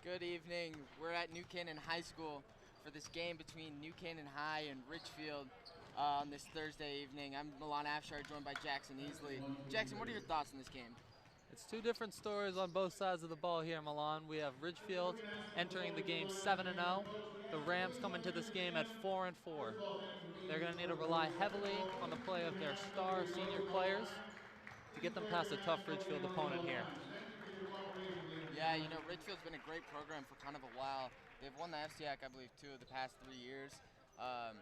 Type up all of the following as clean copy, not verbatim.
Good evening. We're at New Canaan High School for this game between New Canaan High and Ridgefield on this Thursday evening. I'm Milan Afshar, joined by Jackson Easley. Jackson, what are your thoughts on this game? It's two different stories on both sides of the ball here, Milan. We have Ridgefield entering the game 7-0. The Rams come into this game at 4-4. They're going to need to rely heavily on the play of their star senior players to get them past a tough Ridgefield opponent here. Yeah, you know, Ridgefield's been a great program for kind of a while. They've won the FCAC, I believe, 2 of the past 3 years.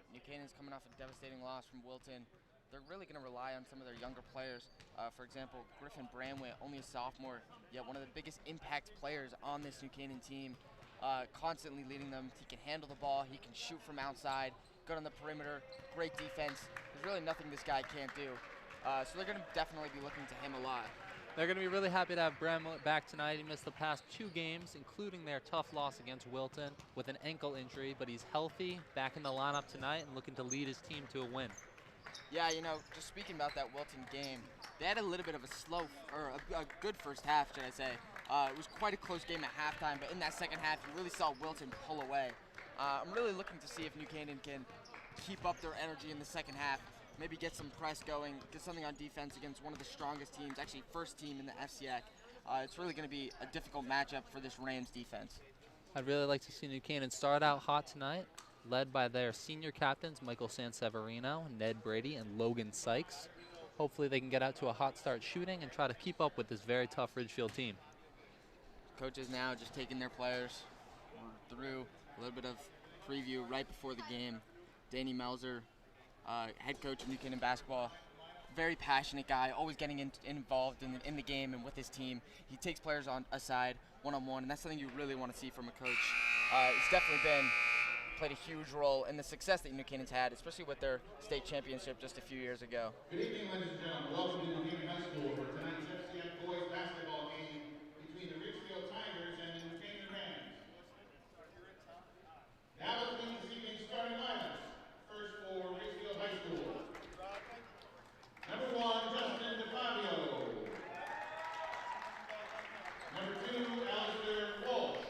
New Canaan's coming off a devastating loss from Wilton. They're really going to rely on some of their younger players. For example, Griffin Bramway, only a sophomore, yet one of the biggest impact players on this New Canaan team, constantly leading them. He can handle the ball, he can shoot from outside, good on the perimeter, great defense. There's really nothing this guy can't do. So they're going to definitely be looking to him a lot. They're going to be really happy to have Bramwell back tonight. He missed the past 2 games, including their tough loss against Wilton with an ankle injury, but he's healthy, back in the lineup tonight, and looking to lead his team to a win. Yeah, you know, just speaking about that Wilton game, they had a little bit of a a good first half, should I say. It was quite a close game at halftime, but in that second half, you really saw Wilton pull away. I'm really looking to see if New Canaan can keep up their energy in the second half, maybe get some press going, get something on defense against one of the strongest teams, actually first team in the FCAC. It's really going to be a difficult matchup for this Rams defense. I'd really like to see New Canaan start out hot tonight, led by their senior captains, Michael Sanseverino, Ned Brady, and Logan Sykes. Hopefully they can get out to a hot start shooting and try to keep up with this very tough Ridgefield team. Coaches now just taking their players through a little bit of preview right before the game. Danny Melzer, head coach of New Canaan basketball, very passionate guy, always getting involved in the game and with his team. He takes players on aside, one-on-one, and that's something you really want to see from a coach. It's definitely played a huge role in the success that New Canaan's had, especially with their state championship just a few years ago. Good evening, ladies and gentlemen. Welcome to New Canaan High School for tonight's FCAC boys basketball game between the Ridgefield Tigers and the New Canaan Rams. Now let's meet this evening's starting lineups. First for Ridgefield High School. Number 1, Justin DeFabio. Number 2, Alistair Walsh.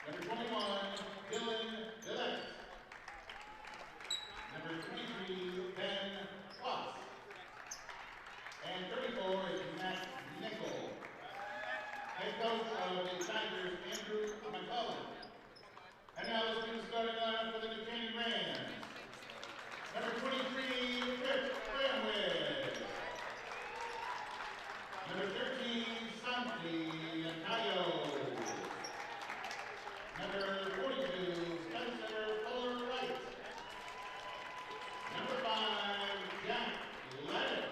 Number 21, Dylan Dillette. Number 23, Ben Watts. And 34 is Matt Nickel. Head coach of the Tigers, Andrew McCullough. And now let's do the starting lineup for the New Canaan Rams. Number 23, Rich Bramway. Number 13, Santi Antayo. Number 42, Spencer Fuller-Wright. Number 5, Jack Leonard.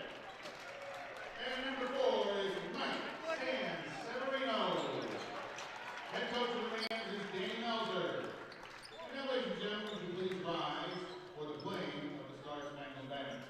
And number 4 is Mike Sanseverino. Head coach of the Rams is Danny Melzer. And now, ladies and gentlemen, would you please rise for the playing of the Star-Spangled Banner.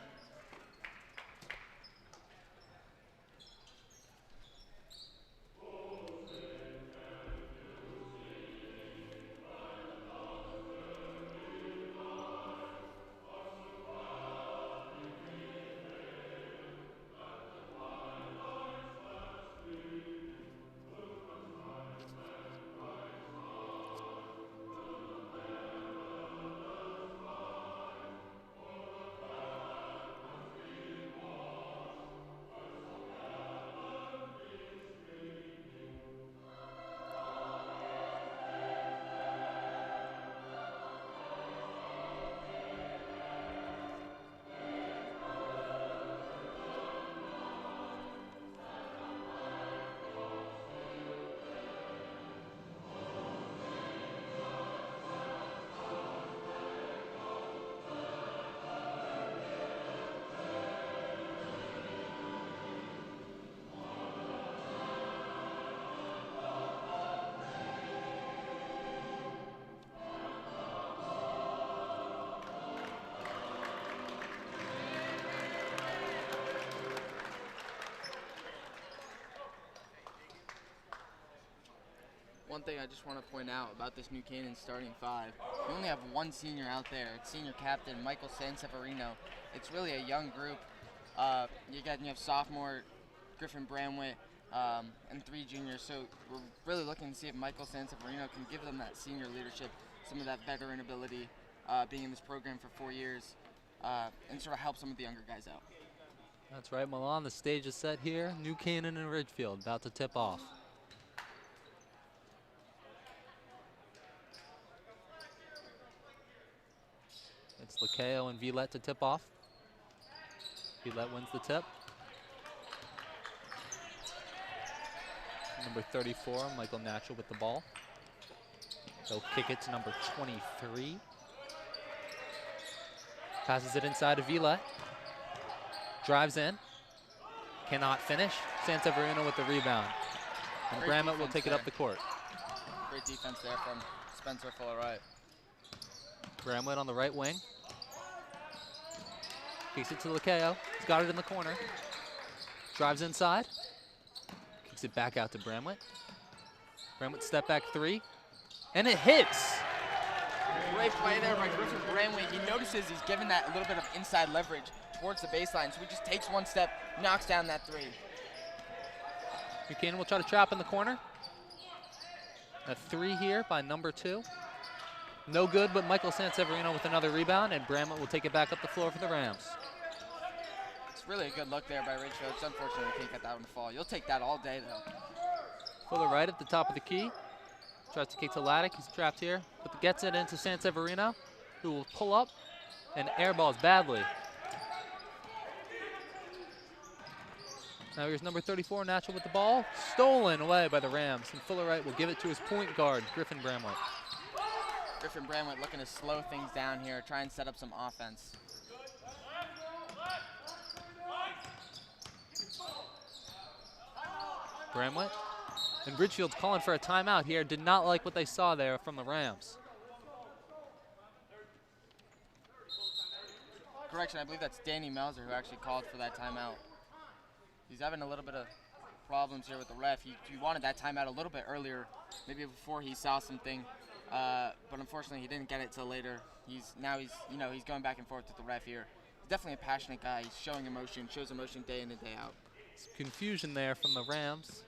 One thing I just want to point out about this New Canaan starting 5, you only have one senior out there. It's senior captain Michael Sanseverino. It's really a young group. You have sophomore Griffin Bramway, and 3 juniors. So we're really looking to see if Michael Sanseverino can give them that senior leadership, some of that veteran ability, being in this program for 4 years, and sort of help some of the younger guys out. That's right, Milan. The stage is set here. New Canaan and Ridgefield about to tip off. It's Lakeo and Villette to tip off. Villette wins the tip. Number 34, Michael Natural with the ball. They'll kick it to number 23. Passes it inside to Villette. Drives in. Cannot finish. Sanseverino with the rebound. And Bramlett will take it up the court. Great defense there from Spencer Fuller-Wright. Bramlett on the right wing. Kicks it to Lakeo. He's got it in the corner. Drives inside. Kicks it back out to Bramlett. Bramlett step back 3. And it hits! Great play there by Griffin Bramlett. He notices he's given that a little bit of inside leverage towards the baseline, so he just takes 1 step, knocks down that 3. Buchanan will try to trap in the corner. A 3 here by number 2. No good, but Michael Sanseverino with another rebound, and Bramlett will take it back up the floor for the Rams. It's really a good look there by Ridgefield. It's unfortunate we can't get that one to fall. You'll take that all day, though. Fuller-Wright at the top of the key. Tries to kick to Laddick. He's trapped here, but gets it into Sanseverino, who will pull up and airballs badly. Now here's number 34, Natural with the ball. Stolen away by the Rams, and Fuller-Wright will give it to his point guard, Griffin Bramlett. Griffin Bramlett looking to slow things down here, try and set up some offense. Bramlett. And Ridgefield's calling for a timeout here. Did not like what they saw there from the Rams. Correction, I believe that's Danny Melzer who actually called for that timeout. He's having a little bit of problems here with the ref. He wanted that timeout a little bit earlier, maybe before he saw something, but unfortunately he didn't get it till later. He's going back and forth with the ref here. He's definitely a passionate guy. He's showing emotion, shows emotion day in and day out. Some confusion there from the Rams.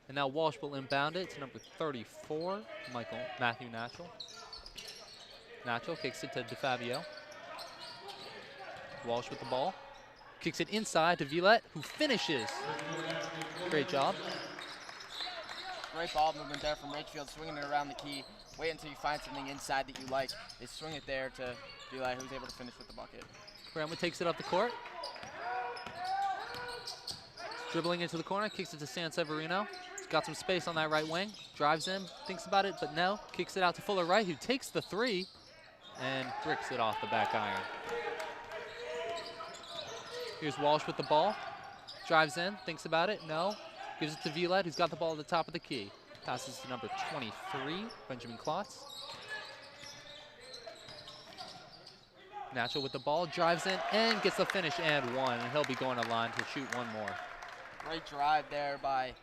And now Walsh will inbound it to number 34, Matthew Natural. Natural kicks it to DeFabio. Walsh with the ball. Kicks it inside to Villette, who finishes. Great job. Great ball movement there from Ridgefield, swinging it around the key. Wait until you find something inside that you like. They swing it there to Villette, who's able to finish with the bucket. Bramlett takes it up the court. Dribbling into the corner, kicks it to Sanseverino. He's got some space on that right wing. Drives in, thinks about it, but no. Kicks it out to Fuller-Wright, who takes the 3 and bricks it off the back iron. Here's Walsh with the ball. Drives in, thinks about it, no. Gives it to Villette, who's got the ball at the top of the key. Passes to number 23, Benjamin Klotz. Natural with the ball, drives in and gets the finish and 1, and he'll be going to line to shoot 1 more. Great drive there by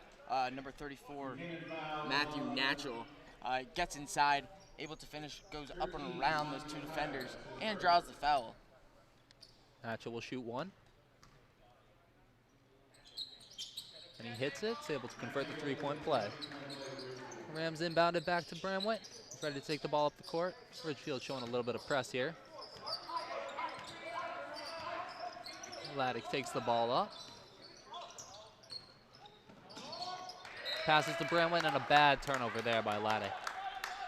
number 34, Matthew Natural. Gets inside, able to finish, goes up and around those 2 defenders, and draws the foul. Natural will shoot 1. And he hits it, able to convert the 3-point play. Rams inbounded back to Bramlett. He's ready to take the ball up the court. Ridgefield showing a little bit of press here. Laddick takes the ball up. Passes to Bramlett, and a bad turnover there by Laddick.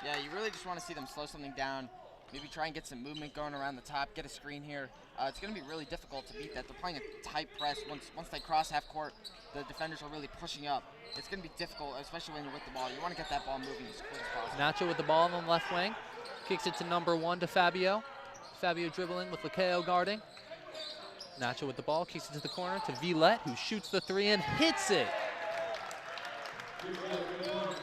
Yeah, you really just want to see them slow something down, maybe try and get some movement going around the top, get a screen here. It's going to be really difficult to beat that. They're playing a tight press. Once they cross half court, the defenders are really pushing up. It's going to be difficult, especially when you're with the ball. You want to get that ball moving as quick as possible. Nacho with the ball on the left wing. Kicks it to number 1 to Fabio. Fabio dribbling with Lakeo guarding. Nacho with the ball, kicks it to the corner to Villette, who shoots the 3 and hits it.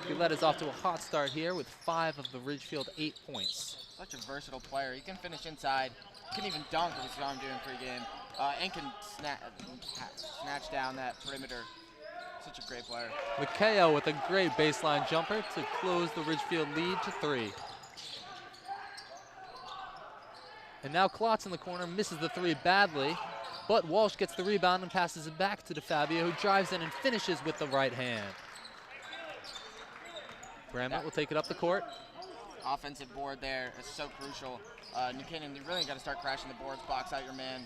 Villette is off to a hot start here with 5 of the Ridgefield 8 points. Such a versatile player. He can finish inside. He can even dunk, as we saw him doing pregame, and can snatch down that perimeter. Such a great player. Lakeo with a great baseline jumper to close the Ridgefield lead to 3. And now Klotz in the corner misses the 3 badly, But Walsh gets the rebound and passes it back to DeFabio, who drives in and finishes with the right hand. Bramlett will take it up the court. Offensive board there is so crucial. New Canaan, you really got to start crashing the boards, box out your man.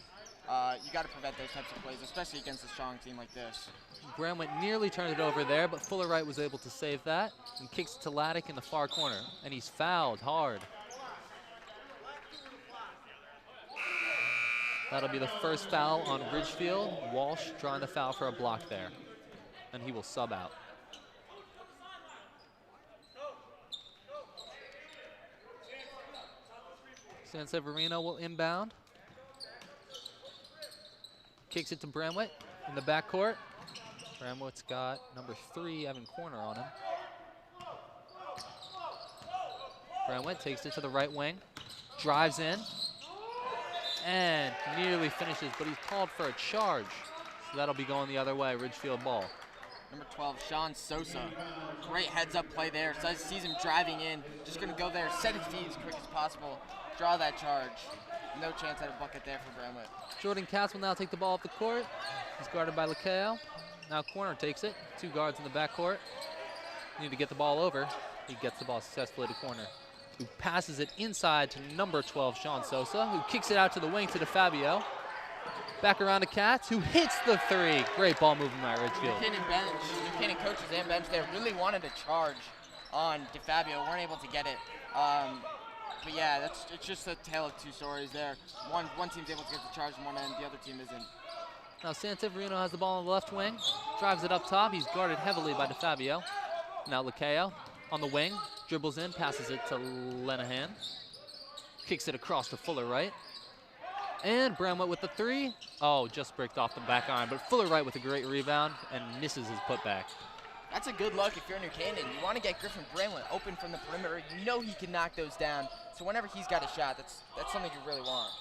You got to prevent those types of plays, especially against a strong team like this. Bramlett nearly turned it over there, but Fuller Wright was able to save that and kicks it to Laddick in the far corner, and he's fouled hard. That'll be the first foul on Ridgefield. Walsh drawing the foul for a block there, and he will sub out. San Severino will inbound. Kicks it to Bramlett in the backcourt. Bramlett's got number 3, Evan Corner, on him. Bramlett takes it to the right wing, drives in, and nearly finishes, but he's called for a charge. So that'll be going the other way, Ridgefield ball. Number 12, Sean Sosa. Great heads-up play there. So sees him driving in, just going to go there, set his feet as quick as possible, draw that charge. No chance at a bucket there for Bramlett. Jordan Katz will now take the ball up the court. He's guarded by Lakeo. Now Corner takes it. 2 guards in the backcourt. Need to get the ball over. He gets the ball successfully to Corner, who passes it inside to number 12, Sean Sosa, who kicks it out to the wing to DeFabio. Back around to Katz, who hits the 3. Great ball movement by Ridgefield. New Canaan coaches and bench there really wanted to charge on DeFabio. Weren't able to get it. But yeah, it's just a tale of 2 stories there. One team's able to get the charge on one end, the other team isn't. Now San Severino has the ball on the left wing, drives it up top. He's guarded heavily by DeFabio. Now Lakeo on the wing, dribbles in, passes it to Lenahan. Kicks it across to Fuller Wright. And Bramlett with the 3. Oh, just bricked off the back iron, but Fuller Wright with a great rebound and misses his putback. That's a good look if you're New Canaan. You want to get Griffin Bramlett open from the perimeter. You know he can knock those down. So whenever he's got a shot, that's something you really want.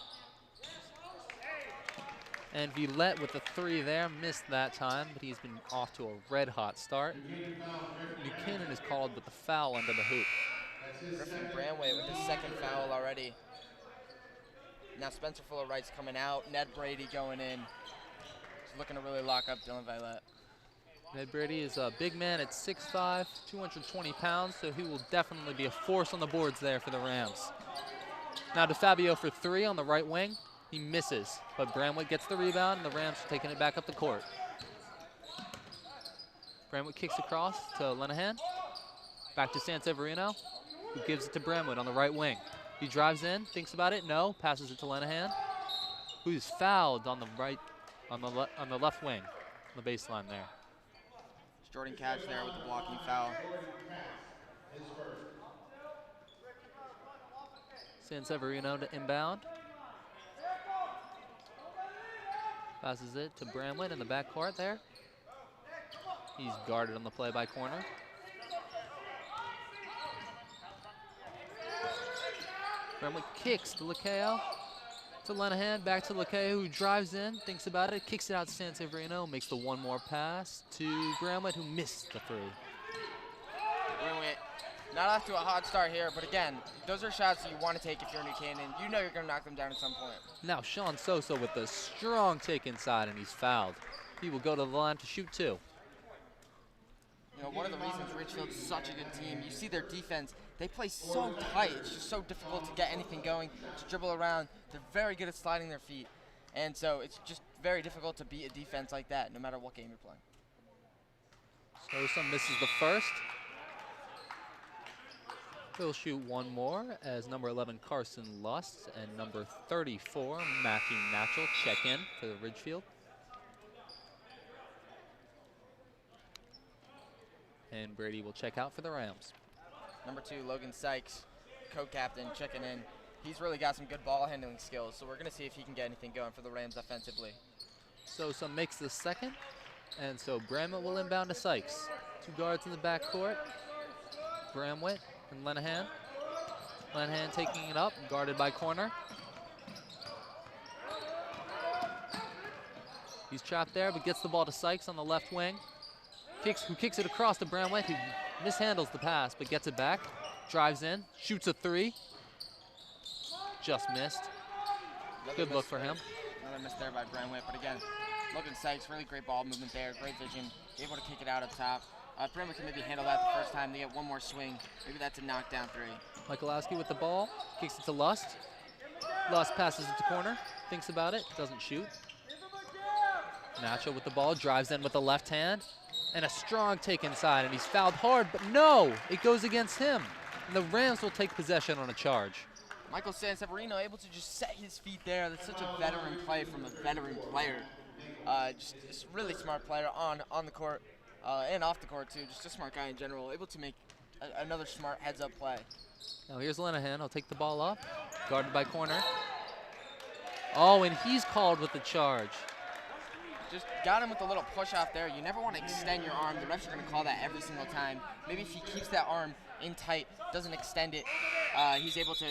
And Villette with the 3 there, missed that time, but he's been off to a red-hot start. New Canaan is called with the foul under the hoop. Griffin Bramlett with his 2nd foul already. Now Spencer Fuller Wright's coming out. Ned Brady going in. He's looking to really lock up Dylan Villette. Ned Brady is a big man at 6'5", 220 pounds, so he will definitely be a force on the boards there for the Rams. Now DeFabio for 3 on the right wing. He misses, but Bramlett gets the rebound, and the Rams are taking it back up the court. Bramlett kicks across to Lenahan. Back to San Severino, who gives it to Bramlett on the right wing. He drives in, thinks about it, no, passes it to Lenahan, who's fouled on the right, on the left wing, on the baseline there. Jordan Katz there with the blocking foul. San Severino to inbound. Passes it to Bramlett in the backcourt there. He's guarded on the play by Corner. Bramlett kicks to Lakeo, to Lenahan, back to Lakeo, who drives in, thinks about it, kicks it out to San Severino, makes the 1 more pass to Bramlett, who missed the 3. Bramlett not off to a hot start here, but again, those are shots that you want to take if you're New Canaan. You know you're going to knock them down at some point. Now Sean Sosa with the strong take inside, and he's fouled. He will go to the line to shoot 2. You know, one of the reasons Ridgefield's such a good team, you see their defense, they play so tight. It's just so difficult to get anything going, to dribble around. They're very good at sliding their feet. And so it's just very difficult to beat a defense like that, no matter what game you're playing. Sosa misses the first. He'll shoot 1 more as number 11 Carson Lust and number 34 Matthew Natchell check in for the Ridgefield. And Brady will check out for the Rams. Number 2, Logan Sykes, co-captain, checking in. He's really got some good ball handling skills, so we're going to see if he can get anything going for the Rams offensively. Sosa makes the 2nd, and so Bramlett will inbound to Sykes. 2 guards in the backcourt. Bramlett and Lenahan. Lenahan taking it up, guarded by Corner. He's trapped there, but gets the ball to Sykes on the left wing. Who kicks it across to Bramlett, who mishandles the pass, but gets it back. Drives in, shoots a 3. Just missed. Good look for him. Another miss there by Brandwitt. But again, Logan Sykes, really great ball movement there, great vision, able to kick it out up top. Brandwitt can maybe handle that the first time. They get one more swing. Maybe that's a knockdown three. Michalowski with the ball, kicks it to Lust. Lust passes it to corner, thinks about it, doesn't shoot. Nacho with the ball, drives in with the left hand, and a strong take inside, and he's fouled hard, but no, it goes against him. And the Rams will take possession on a charge. Michael Sanseverino able to just set his feet there. That's such a veteran play from a veteran player. Just a really smart player on the court and off the court too. Just a smart guy in general, able to make another smart heads-up play. Now here's Linehan, he'll take the ball up, guarded by corner. Oh, and he's called with the charge. Just got him with a little push off there. You never want to extend your arm. The refs are going to call that every single time. Maybe if he keeps that arm in tight, doesn't extend it, he's able to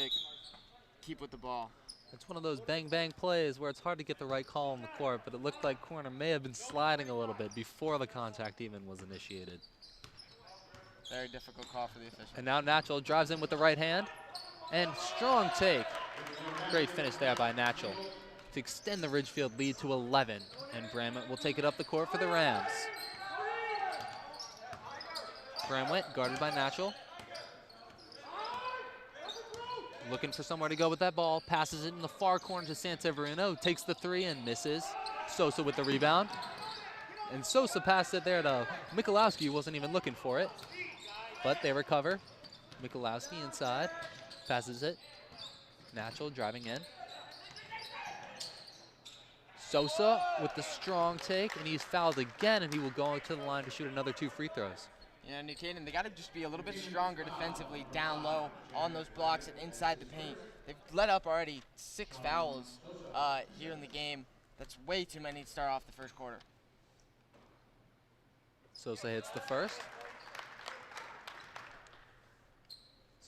keep with the ball. It's one of those bang-bang plays where it's hard to get the right call on the court, but it looked like corner may have been sliding a little bit before the contact even was initiated. Very difficult call for the official. And now Natural drives in with the right hand, and strong take. Great finish there by Natural to extend the Ridgefield lead to 11, and Brandwitt will take it up the court for the Rams. Brandwitt guarded by Natural. Looking for somewhere to go with that ball, passes it in the far corner to Sanseverino, takes the three and misses. Sosa with the rebound. And Sosa passed it there to Michalowski, who wasn't even looking for it. But they recover. Michalowski inside, passes it. Natural driving in. Sosa with the strong take, and he's fouled again, and he will go to the line to shoot another 2 free throws. You know, New Canaan, they got to just be a little bit stronger defensively down low on those blocks and inside the paint. They've let up already 6 fouls here in the game. That's way too many to start off the first quarter. Sosa hits the first.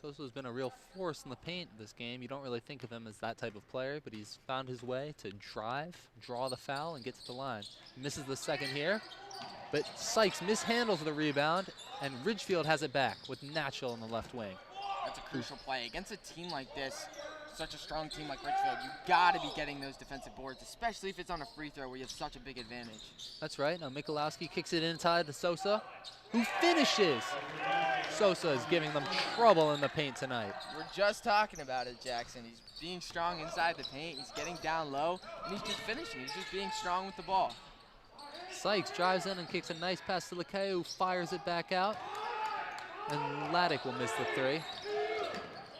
Sosa's been a real force in the paint this game. You don't really think of him as that type of player, but he's found his way to drive, draw the foul, and get to the line. Misses the second here, but Sykes mishandles the rebound, and Ridgefield has it back with Natural in the left wing. That's a crucial play. Against a team like this, such a strong team like Ridgefield, you gotta be getting those defensive boards, especially if it's on a free throw where you have such a big advantage. That's right. Now Michalowski kicks it inside to Sosa, who finishes. Sosa is giving them trouble in the paint tonight. We're just talking about it, Jackson. He's being strong inside the paint. He's getting down low, and he's just finishing. He's just being strong with the ball. Sykes drives in and kicks a nice pass to Lakay, who fires it back out. And Laddick will miss the three.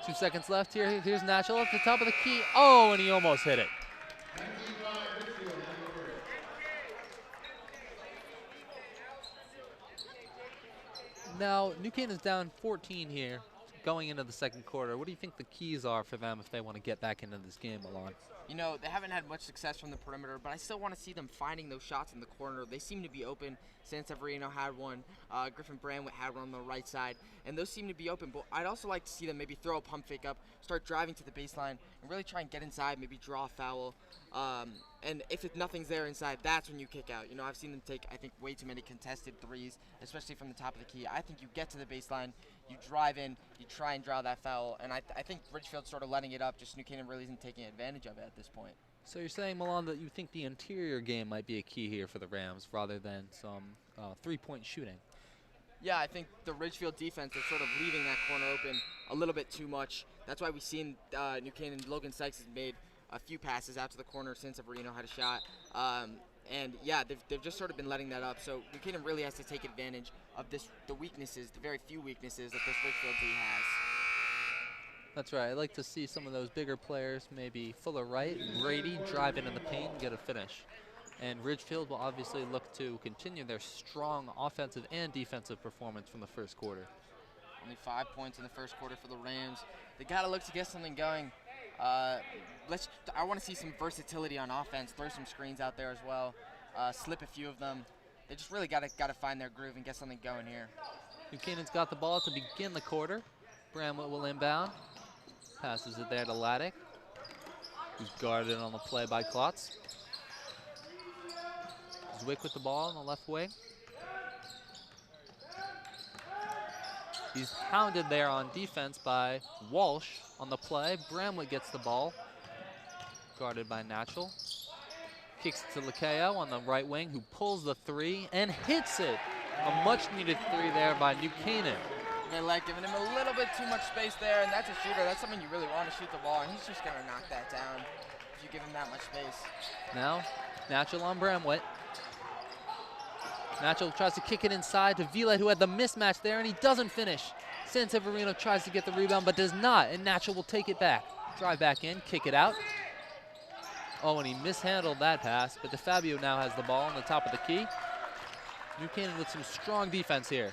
2 seconds left here. Here's Natural at the top of the key. Oh, and he almost hit it. Now, New Canaan's down 14 here going into the second quarter. What do you think the keys are for them if they want to get back into this game, Milan? You know, they haven't had much success from the perimeter, but I still want to see them finding those shots in the corner. They seem to be open. Sanseverino had one. Griffin Brandwitt had one on the right side, and those seem to be open. But I'd also like to see them maybe throw a pump fake up, start driving to the baseline, and really try and get inside, maybe draw a foul. And if nothing's there inside, that's when you kick out. You know, I've seen them take, I think, way too many contested threes, especially from the top of the key. I think you get to the baseline, you drive in, you try and draw that foul, and I think Ridgefield's sort of letting it up, just New Canaan really isn't taking advantage of it at this point. So you're saying, Milan, that you think the interior game might be a key here for the Rams rather than some three-point shooting? Yeah, I think the Ridgefield defense is sort of leaving that corner open a little bit too much. That's why we've seen New Canaan, Logan Sykes has made a few passes out to the corner since Severino had a shot. And yeah, they've just sort of been letting that up. So New Canaan really has to take advantage of the weaknesses, the very few weaknesses that this Ridgefield team has. That's right. I'd like to see some of those bigger players, maybe Fuller Wright and Brady, drive into the paint and get a finish. And Ridgefield will obviously look to continue their strong offensive and defensive performance from the first quarter. Only 5 points in the first quarter for the Rams. They got to look to get something going. I want to see some versatility on offense, throw some screens out there as well, slip a few of them. They just really got to find their groove and get something going here. New Canaan's got the ball to begin the quarter. Brandwitt will inbound. Passes it there to Laddick, who's guarded on the play by Klotz. Zwick with the ball on the left wing. He's hounded there on defense by Walsh on the play. Brandwitt gets the ball, guarded by Natural. Kicks it to Lakeo on the right wing, who pulls the three and hits it. A much-needed three there by New Canaan. They like giving him a little bit too much space there, and that's a shooter. That's something you really want to shoot the ball, and he's just going to knock that down if you give him that much space. Now, Natural on Bramwett. Natural tries to kick it inside to Vilet, who had the mismatch there, and he doesn't finish. San Severino tries to get the rebound, but does not, and Natural will take it back. Drive back in, kick it out. Oh, and he mishandled that pass, but DeFabio now has the ball on the top of the key. New Canaan with some strong defense here.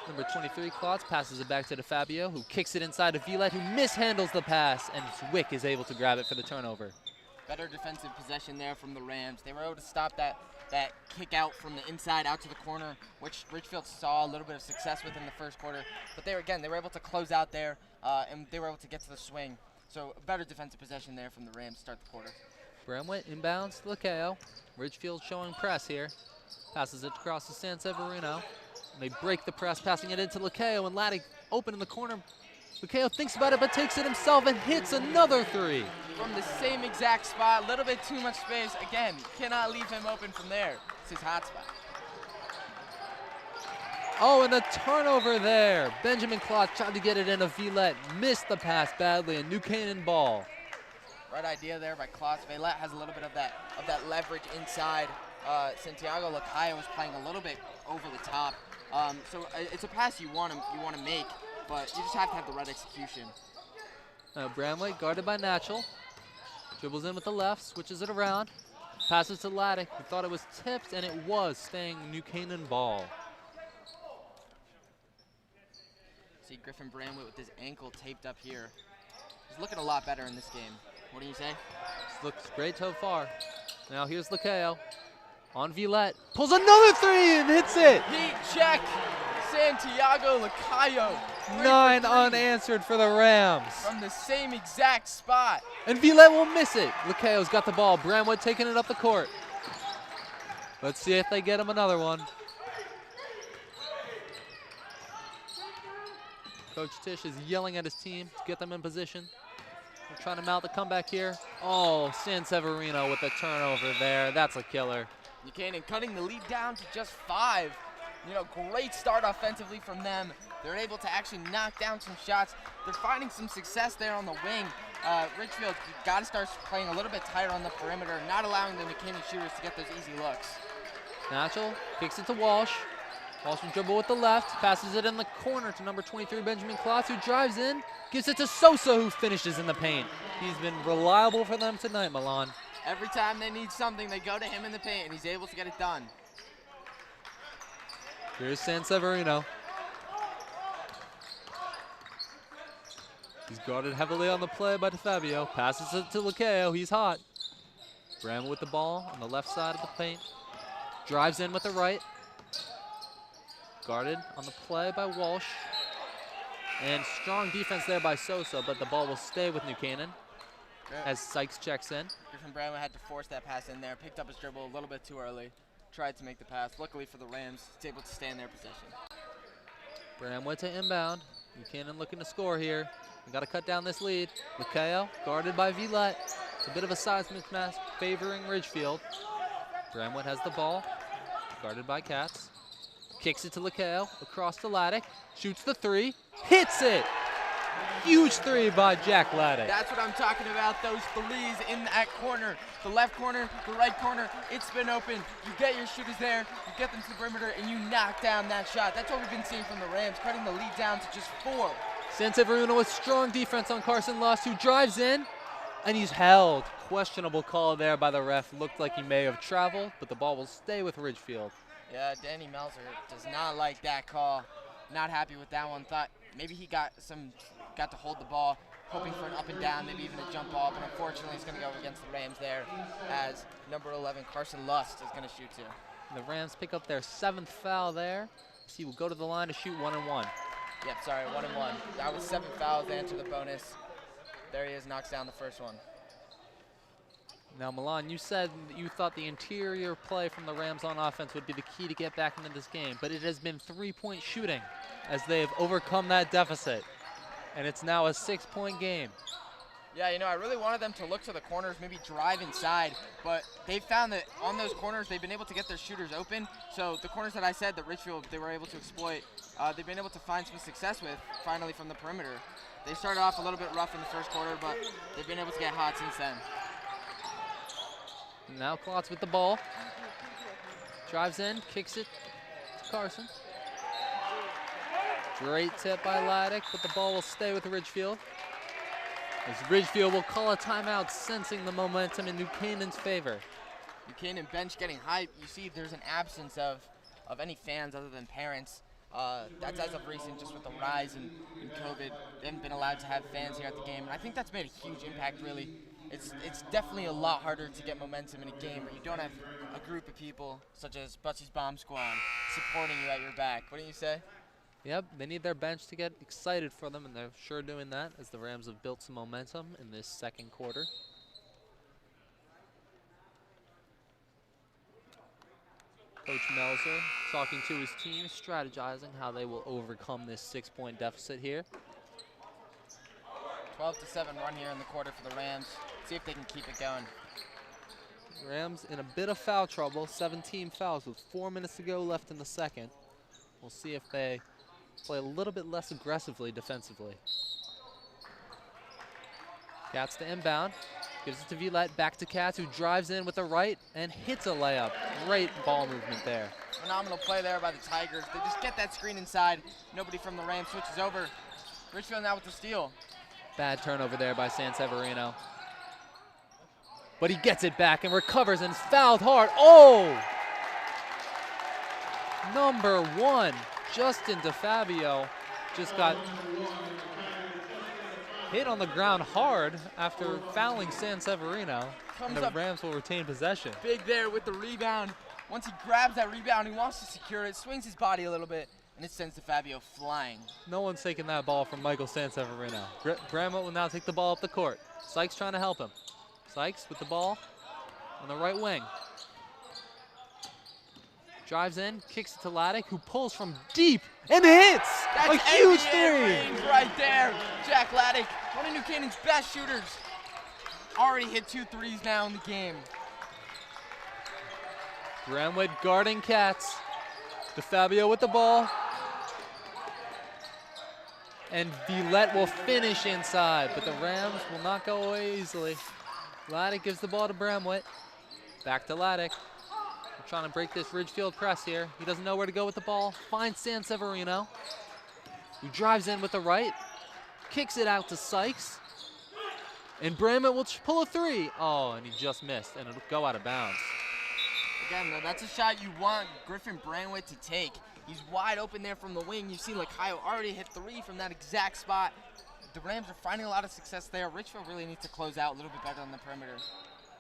Number 23, Klotz, passes it back to DeFabio, who kicks it inside to Vilet, who mishandles the pass, and Zwick is able to grab it for the turnover. Better defensive possession there from the Rams. They were able to stop that kick out from the inside out to the corner, which Ridgefield saw a little bit of success with in the first quarter. But they were able to close out there, and they were able to get to the swing. So better defensive possession there from the Rams to start the quarter. Bramwett inbounds to Lakeo. Ridgefield showing press here. Passes it across to San Severino. And they break the press, passing it into Lakeo, and Laddick open in the corner. Lakeo thinks about it, but takes it himself and hits another three. From the same exact spot, a little bit too much space. Again, you cannot leave him open from there. It's his hot spot. Oh, and a turnover there. Benjamin Klotz tried to get it in. Vilet missed the pass badly, a New Canaan ball. Right idea there by Klotz. Vilet has a little bit of that leverage inside. Santiago Lacayo was playing a little bit over the top. So it's a pass you want to make, but you just have to have the right execution. Now Bramley guarded by Natural. Dribbles in with the left, switches it around. Passes to Laddick, who thought it was tipped, and it was staying New Canaan ball. See Griffin Bramlett with his ankle taped up here. He's looking a lot better in this game. What do you say? This looks great so far. Now here's Lakeo on Vilet. Pulls another three and hits it. Heat check. Santiago Lacayo. 9 unanswered for the Rams. From the same exact spot. And Vilet will miss it. Lacayo's got the ball. Bramwood taking it up the court. Let's see if they get him another one. Coach Tisch is yelling at his team to get them in position. They're trying to mount the comeback here. Oh, San Severino with the turnover there. That's a killer. Buchanan cutting the lead down to just 5. You know, great start offensively from them. They're able to actually knock down some shots. They're finding some success there on the wing. Ridgefield, you got to start playing a little bit tighter on the perimeter, not allowing the Buchanan shooters to get those easy looks. Natural kicks it to Walsh. Walsh can dribble with the left, passes it in the corner to number 23, Benjamin Klotz, who drives in, gives it to Sosa, who finishes in the paint. He's been reliable for them tonight, Milan. Every time they need something, they go to him in the paint, and he's able to get it done. Here's San Severino. He's guarded heavily on the play by DeFabio. Passes it to Lakeo. He's hot. Bramwell with the ball on the left side of the paint. Drives in with the right. Guarded on the play by Walsh. And strong defense there by Sosa, but the ball will stay with New Canaan as Sykes checks in. Griffin Bramwell had to force that pass in there. Picked up his dribble a little bit too early. Tried to make the pass. Luckily for the Rams, he's able to stay in their possession. Bramwell to inbound. New Canaan looking to score here. We got to cut down this lead. Lakeo guarded by Vilet. It's a bit of a size mismatch favoring Ridgefield. Bramwell has the ball, guarded by Katz. Kicks it to Lakeo, across to Laddick. Shoots the three, hits it! Huge three by Jack Laddick. That's what I'm talking about, those threes in that corner. The left corner, the right corner, it's been open. You get your shooters there, you get them to the perimeter, and you knock down that shot. That's what we've been seeing from the Rams, cutting the lead down to just 4. San Severino with strong defense on Carson Lust, who drives in, and he's held. Questionable call there by the ref. Looked like he may have traveled, but the ball will stay with Ridgefield. Yeah, Danny Melzer does not like that call. Not happy with that one. Thought maybe he got to hold the ball, hoping for an up and down, maybe even a jump ball, but unfortunately he's going to go against the Rams there as number 11, Carson Lust, is going to shoot too. The Rams pick up their 7th foul there. He will go to the line to shoot 1-and-1. Yep, sorry, 1-and-1. That was 7 fouls to enter the bonus. There he is, knocks down the first one. Now, Milan, you said that you thought the interior play from the Rams on offense would be the key to get back into this game, but it has been 3-point shooting as they have overcome that deficit, and it's now a 6-point game. Yeah, you know, I really wanted them to look to the corners, maybe drive inside, but they found that on those corners, they've been able to get their shooters open. So the corners that I said that Ridgefield, they were able to exploit, they've been able to find some success with, finally, from the perimeter. They started off a little bit rough in the first quarter, but they've been able to get hot since then. Now Klotz with the ball. Drives in, kicks it to Carson. Great tip by Laddick, but the ball will stay with Ridgefield. As Ridgefield will call a timeout, sensing the momentum in New Canaan's favor. New Canaan bench getting hype. You see there's an absence of any fans other than parents. That's as of recent, just with the rise in COVID. They haven't been allowed to have fans here at the game, and I think that's made a huge impact, really. It's definitely a lot harder to get momentum in a game where you don't have a group of people, such as Butsy's Bomb Squad, supporting you at your back. What do you say? Yep, they need their bench to get excited for them, and they're sure doing that as the Rams have built some momentum in this second quarter. Coach Melzer talking to his team, strategizing how they will overcome this 6-point deficit here. 12-7 run here in the quarter for the Rams. See if they can keep it going. Rams in a bit of foul trouble, 17 fouls with 4 minutes to go left in the second. We'll see if they play a little bit less aggressively defensively. Katz to inbound, gives it to Villette, back to Katz, who drives in with the right and hits a layup. Great ball movement there. Phenomenal play there by the Tigers. They just get that screen inside. Nobody from the Rams switches over. Ridgefield now with the steal. Bad turnover there by Sanseverino. But he gets it back and recovers and is fouled hard. Oh! Number 1, Justin DeFabio, just got hit on the ground hard after fouling Sanseverino. And the Rams will retain possession. Big there with the rebound. Once he grabs that rebound, he wants to secure it, swings his body a little bit, and it sends DeFabio flying. No one's taking that ball from Michael Sanseverino. Bramwell will now take the ball up the court. Sykes trying to help him. Sykes with the ball on the right wing. Drives in, kicks it to Laddick, who pulls from deep and hits! That's a huge NBA three! range right there. Jack Laddick, one of New Canaan's best shooters. Already hit 2 threes now in the game. Bramwood guarding Katz. DeFabio with the ball. And Villette will finish inside, but the Rams will not go away easily. Laddick gives the ball to Bramwood. Back to Laddick. We're trying to break this Ridgefield press here. He doesn't know where to go with the ball. Finds Sanseverino, who drives in with the right. Kicks it out to Sykes. And Bramwood will pull a 3. Oh, and he just missed, and it'll go out of bounds. Again, though, that's a shot you want Griffin Branway to take. He's wide open there from the wing. You've seen Lacayo already hit 3 from that exact spot. The Rams are finding a lot of success there. Richfield really needs to close out a little bit better on the perimeter.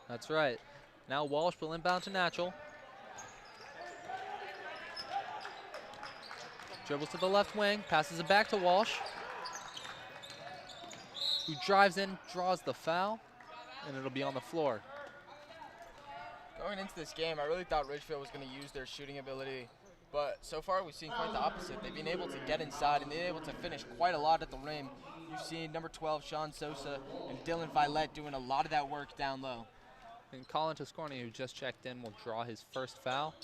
That's right. Now Walsh will inbound to Natural. Dribbles to the left wing, passes it back to Walsh, who drives in, draws the foul, and it'll be on the floor. Going into this game, I really thought Ridgefield was going to use their shooting ability, but so far we've seen quite the opposite. They've been able to get inside and they're able to finish quite a lot at the rim. You've seen number 12, Sean Sosa, and Dylan Villette doing a lot of that work down low. And Colin Toscorni, who just checked in, will draw his first foul.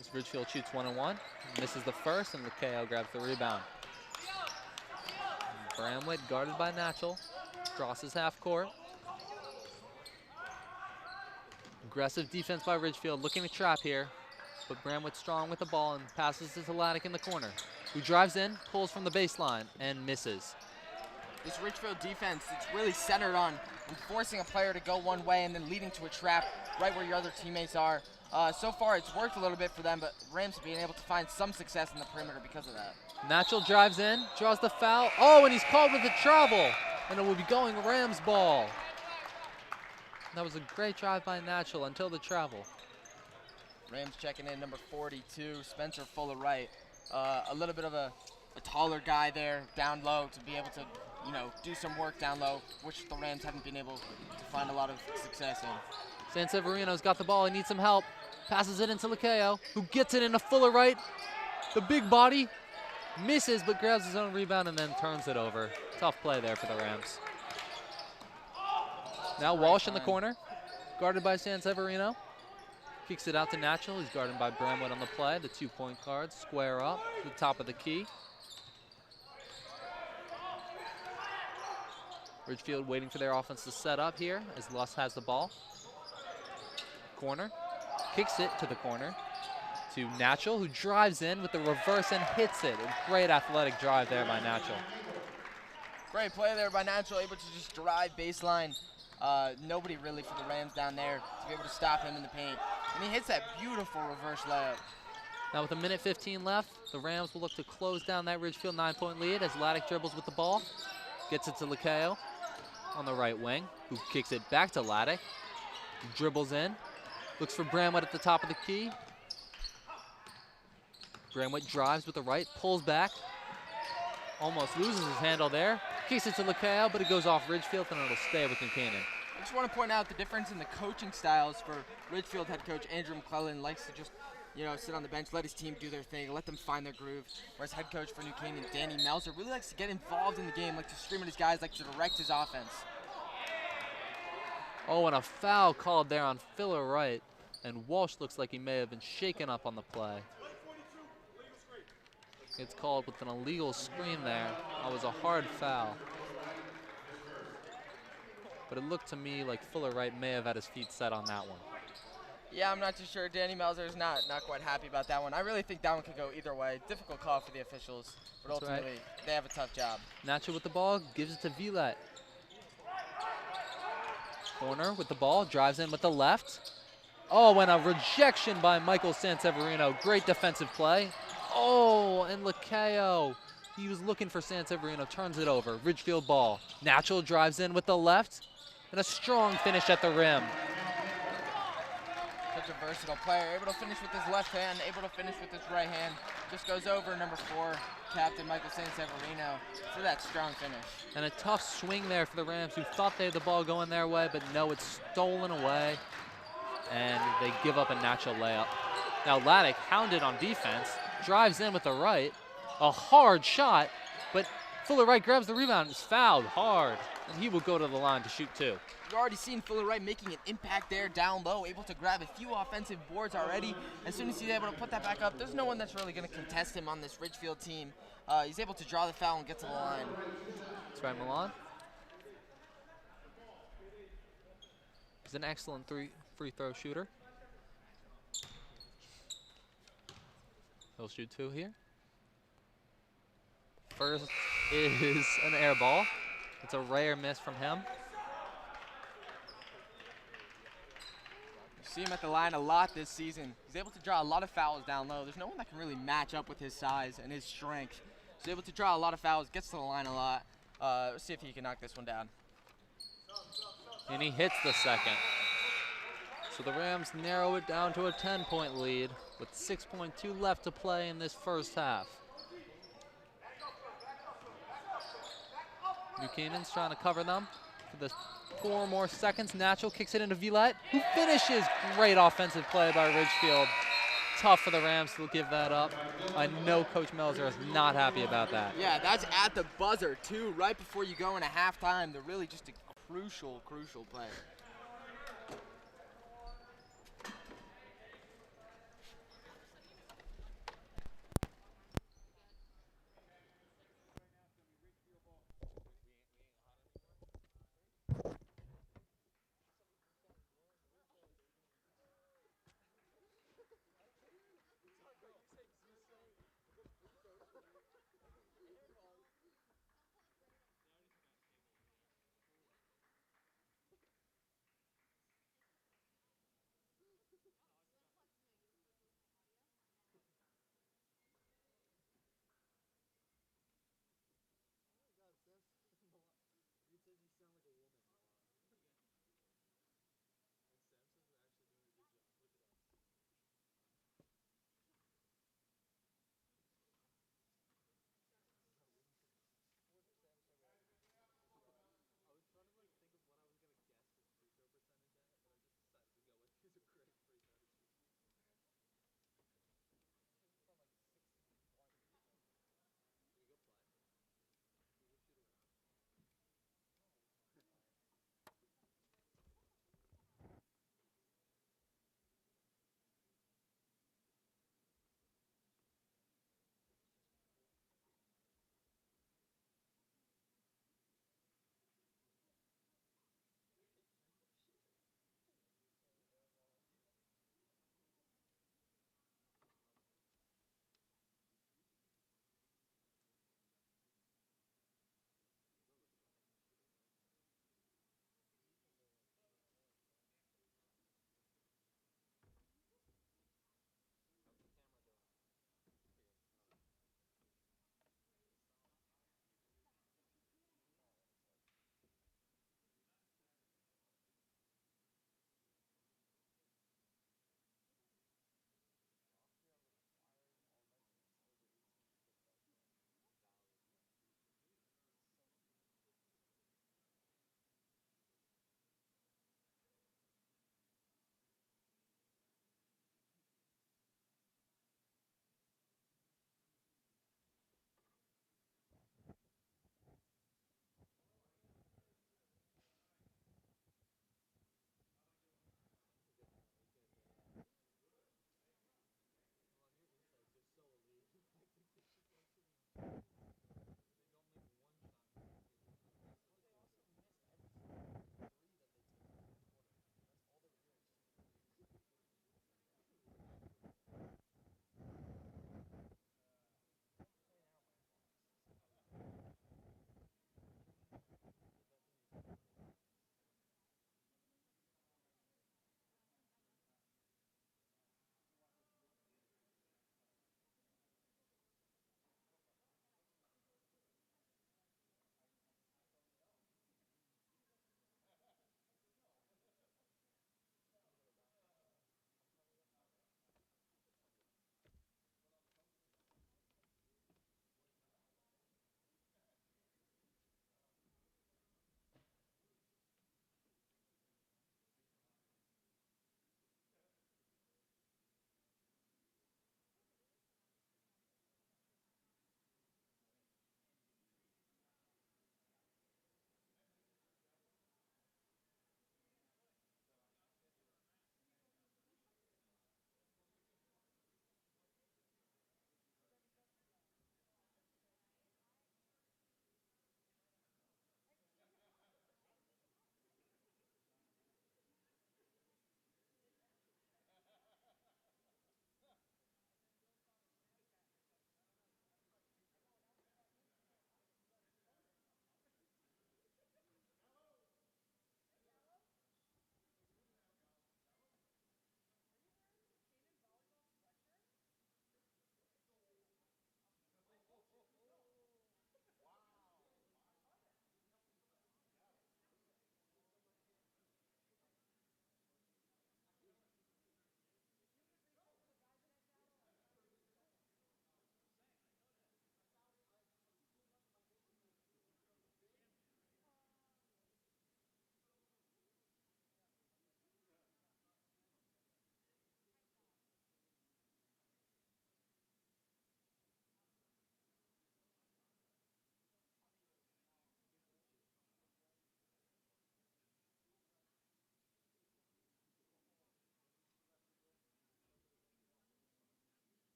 As Ridgefield shoots 1-on-1, misses the first, and Lacayo grabs the rebound. Bramwood guarded by Natural, crosses half court. Aggressive defense by Ridgefield, looking to trap here, but Bramwood strong with the ball and passes it to Laddick in the corner, who drives in, pulls from the baseline, and misses. This Ridgefield defense, it's really centered on forcing a player to go one way and then leading to a trap right where your other teammates are. So far, it's worked a little bit for them, but Rams have been able to find some success in the perimeter because of that. Natural drives in, draws the foul. Oh, and he's called with a travel, and it will be going Rams ball. That was a great drive by Natural until the travel. Rams checking in number 42, Spencer Fuller-Wright. A little bit of a taller guy there down low to be able to, do some work down low, which the Rams haven't been able to find a lot of success in. Sanseverino's got the ball. He needs some help. Passes it into Lacayo, who gets it into Fuller-Wright. The big body misses, but grabs his own rebound and then turns it over. Tough play there for the Rams. Now Walsh in the corner, guarded by Sanseverino. Kicks it out to Natural. He's guarded by Bramwood on the play. The 2-point guards square up to the top of the key. Ridgefield waiting for their offense to set up here as Luss has the ball. Corner, kicks it to the corner to Natural, who drives in with the reverse and hits it. A great athletic drive there by Natural. Great play there by Natural, able to just drive baseline. Nobody really for the Rams down there to be able to stop him in the paint. And he hits that beautiful reverse layup. Now with 1:15 left, the Rams will look to close down that Ridgefield 9-point lead as Laddick dribbles with the ball. Gets it to Lakeo on the right wing, who kicks it back to Laddick. Dribbles in, looks for Bramwood at the top of the key. Bramwood drives with the right, pulls back. Almost loses his handle there. Kicks it to Lakeo, but it goes off Ridgefield and it'll stay with Canaan. I just want to point out the difference in the coaching styles for Ridgefield head coach Andrew McClellan. Likes to just, sit on the bench, let his team do their thing, let them find their groove. Whereas head coach for New Canaan, Danny Melzer, really likes to get involved in the game, like to scream at his guys, like to direct his offense. Oh, and a foul called there on Filler Wright, and Walsh looks like he may have been shaken up on the play. It's called with an illegal screen there. That was a hard foul. But it looked to me like Fuller Wright may have had his feet set on that one. Yeah, I'm not too sure. Danny Melzer is not quite happy about that one. I really think that one could go either way. Difficult call for the officials, but That's ultimately they have a tough job. Natural with the ball, gives it to Vilet. Corner with the ball, drives in with the left. Oh, and a rejection by Michael Sanseverino. Great defensive play. Oh, and Lakeo, he was looking for Sanseverino, turns it over. Ridgefield ball. Natural drives in with the left, and a strong finish at the rim. Such a versatile player, able to finish with his left hand, able to finish with his right hand. Just goes over number 4, Captain Michael Sanseverino, for that strong finish. And a tough swing there for the Rams, who thought they had the ball going their way, but no, it's stolen away, and they give up a natural layup. Now Laddick, hounded on defense, drives in with the right, a hard shot, but Fuller Wright grabs the rebound and is fouled hard, and he will go to the line to shoot 2. You've already seen Fuller Wright making an impact there down low, able to grab a few offensive boards already. As soon as he's able to put that back up, there's no one that's really going to contest him on this Ridgefield team. He's able to draw the foul and get to the line. That's right, Milan. He's an excellent free throw shooter. He'll shoot 2 here. First is an air ball. It's a rare miss from him. You see him at the line a lot this season. He's able to draw a lot of fouls down low. There's no one that can really match up with his size and his strength. He's able to draw a lot of fouls, gets to the line a lot. Let's see if he can knock this one down. And he hits the second. So the Rams narrow it down to a 10-point lead with 6.2 left to play in this first half. New Canaan's trying to cover them for the 4 more seconds. Natural kicks it into Vilet, who finishes. Great offensive play by Ridgefield. Tough for the Rams to give that up. I know Coach Melzer is not happy about that. Yeah, that's at the buzzer, too, right before you go into halftime. They're really just a crucial play.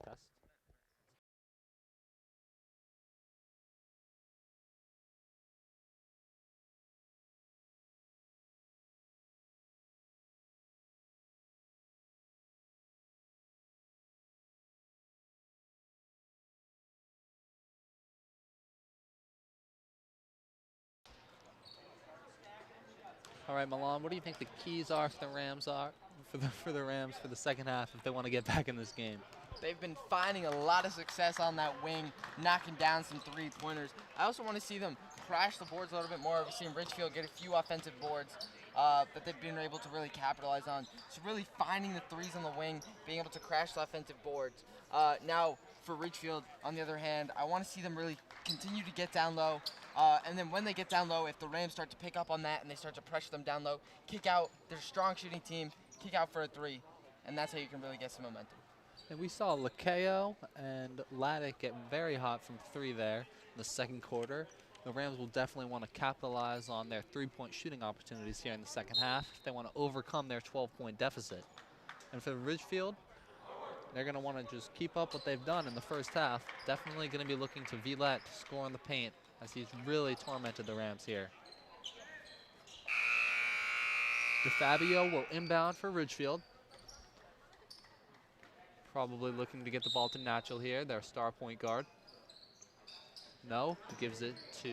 Test. All right, Milan, what do you think the keys are for the Rams for the second half if they want to get back in this game? They've been finding a lot of success on that wing, knocking down some three-pointers. I also want to see them crash the boards a little bit more. We've seen Ridgefield get a few offensive boards that they've been able to really capitalize on. So really finding the threes on the wing, being able to crash the offensive boards. Now, for Ridgefield, on the other hand, I want to see them really continue to get down low. And then when they get down low, if the Rams start to pick up on that and they start to pressure them down low, kick out. They're a strong shooting team, kick out for a three. And that's how you can really get some momentum. And we saw Lakeo and Laddick get very hot from three there in the second quarter. The Rams will definitely want to capitalize on their three-point shooting opportunities here in the second half if they want to overcome their 12-point deficit. And for Ridgefield, they're going to want to just keep up what they've done in the first half. Definitely going to be looking to Villette to score in the paint as he's really tormented the Rams here. DeFabio will inbound for Ridgefield. Probably looking to get the ball to Natural here, their star point guard. No, he gives it to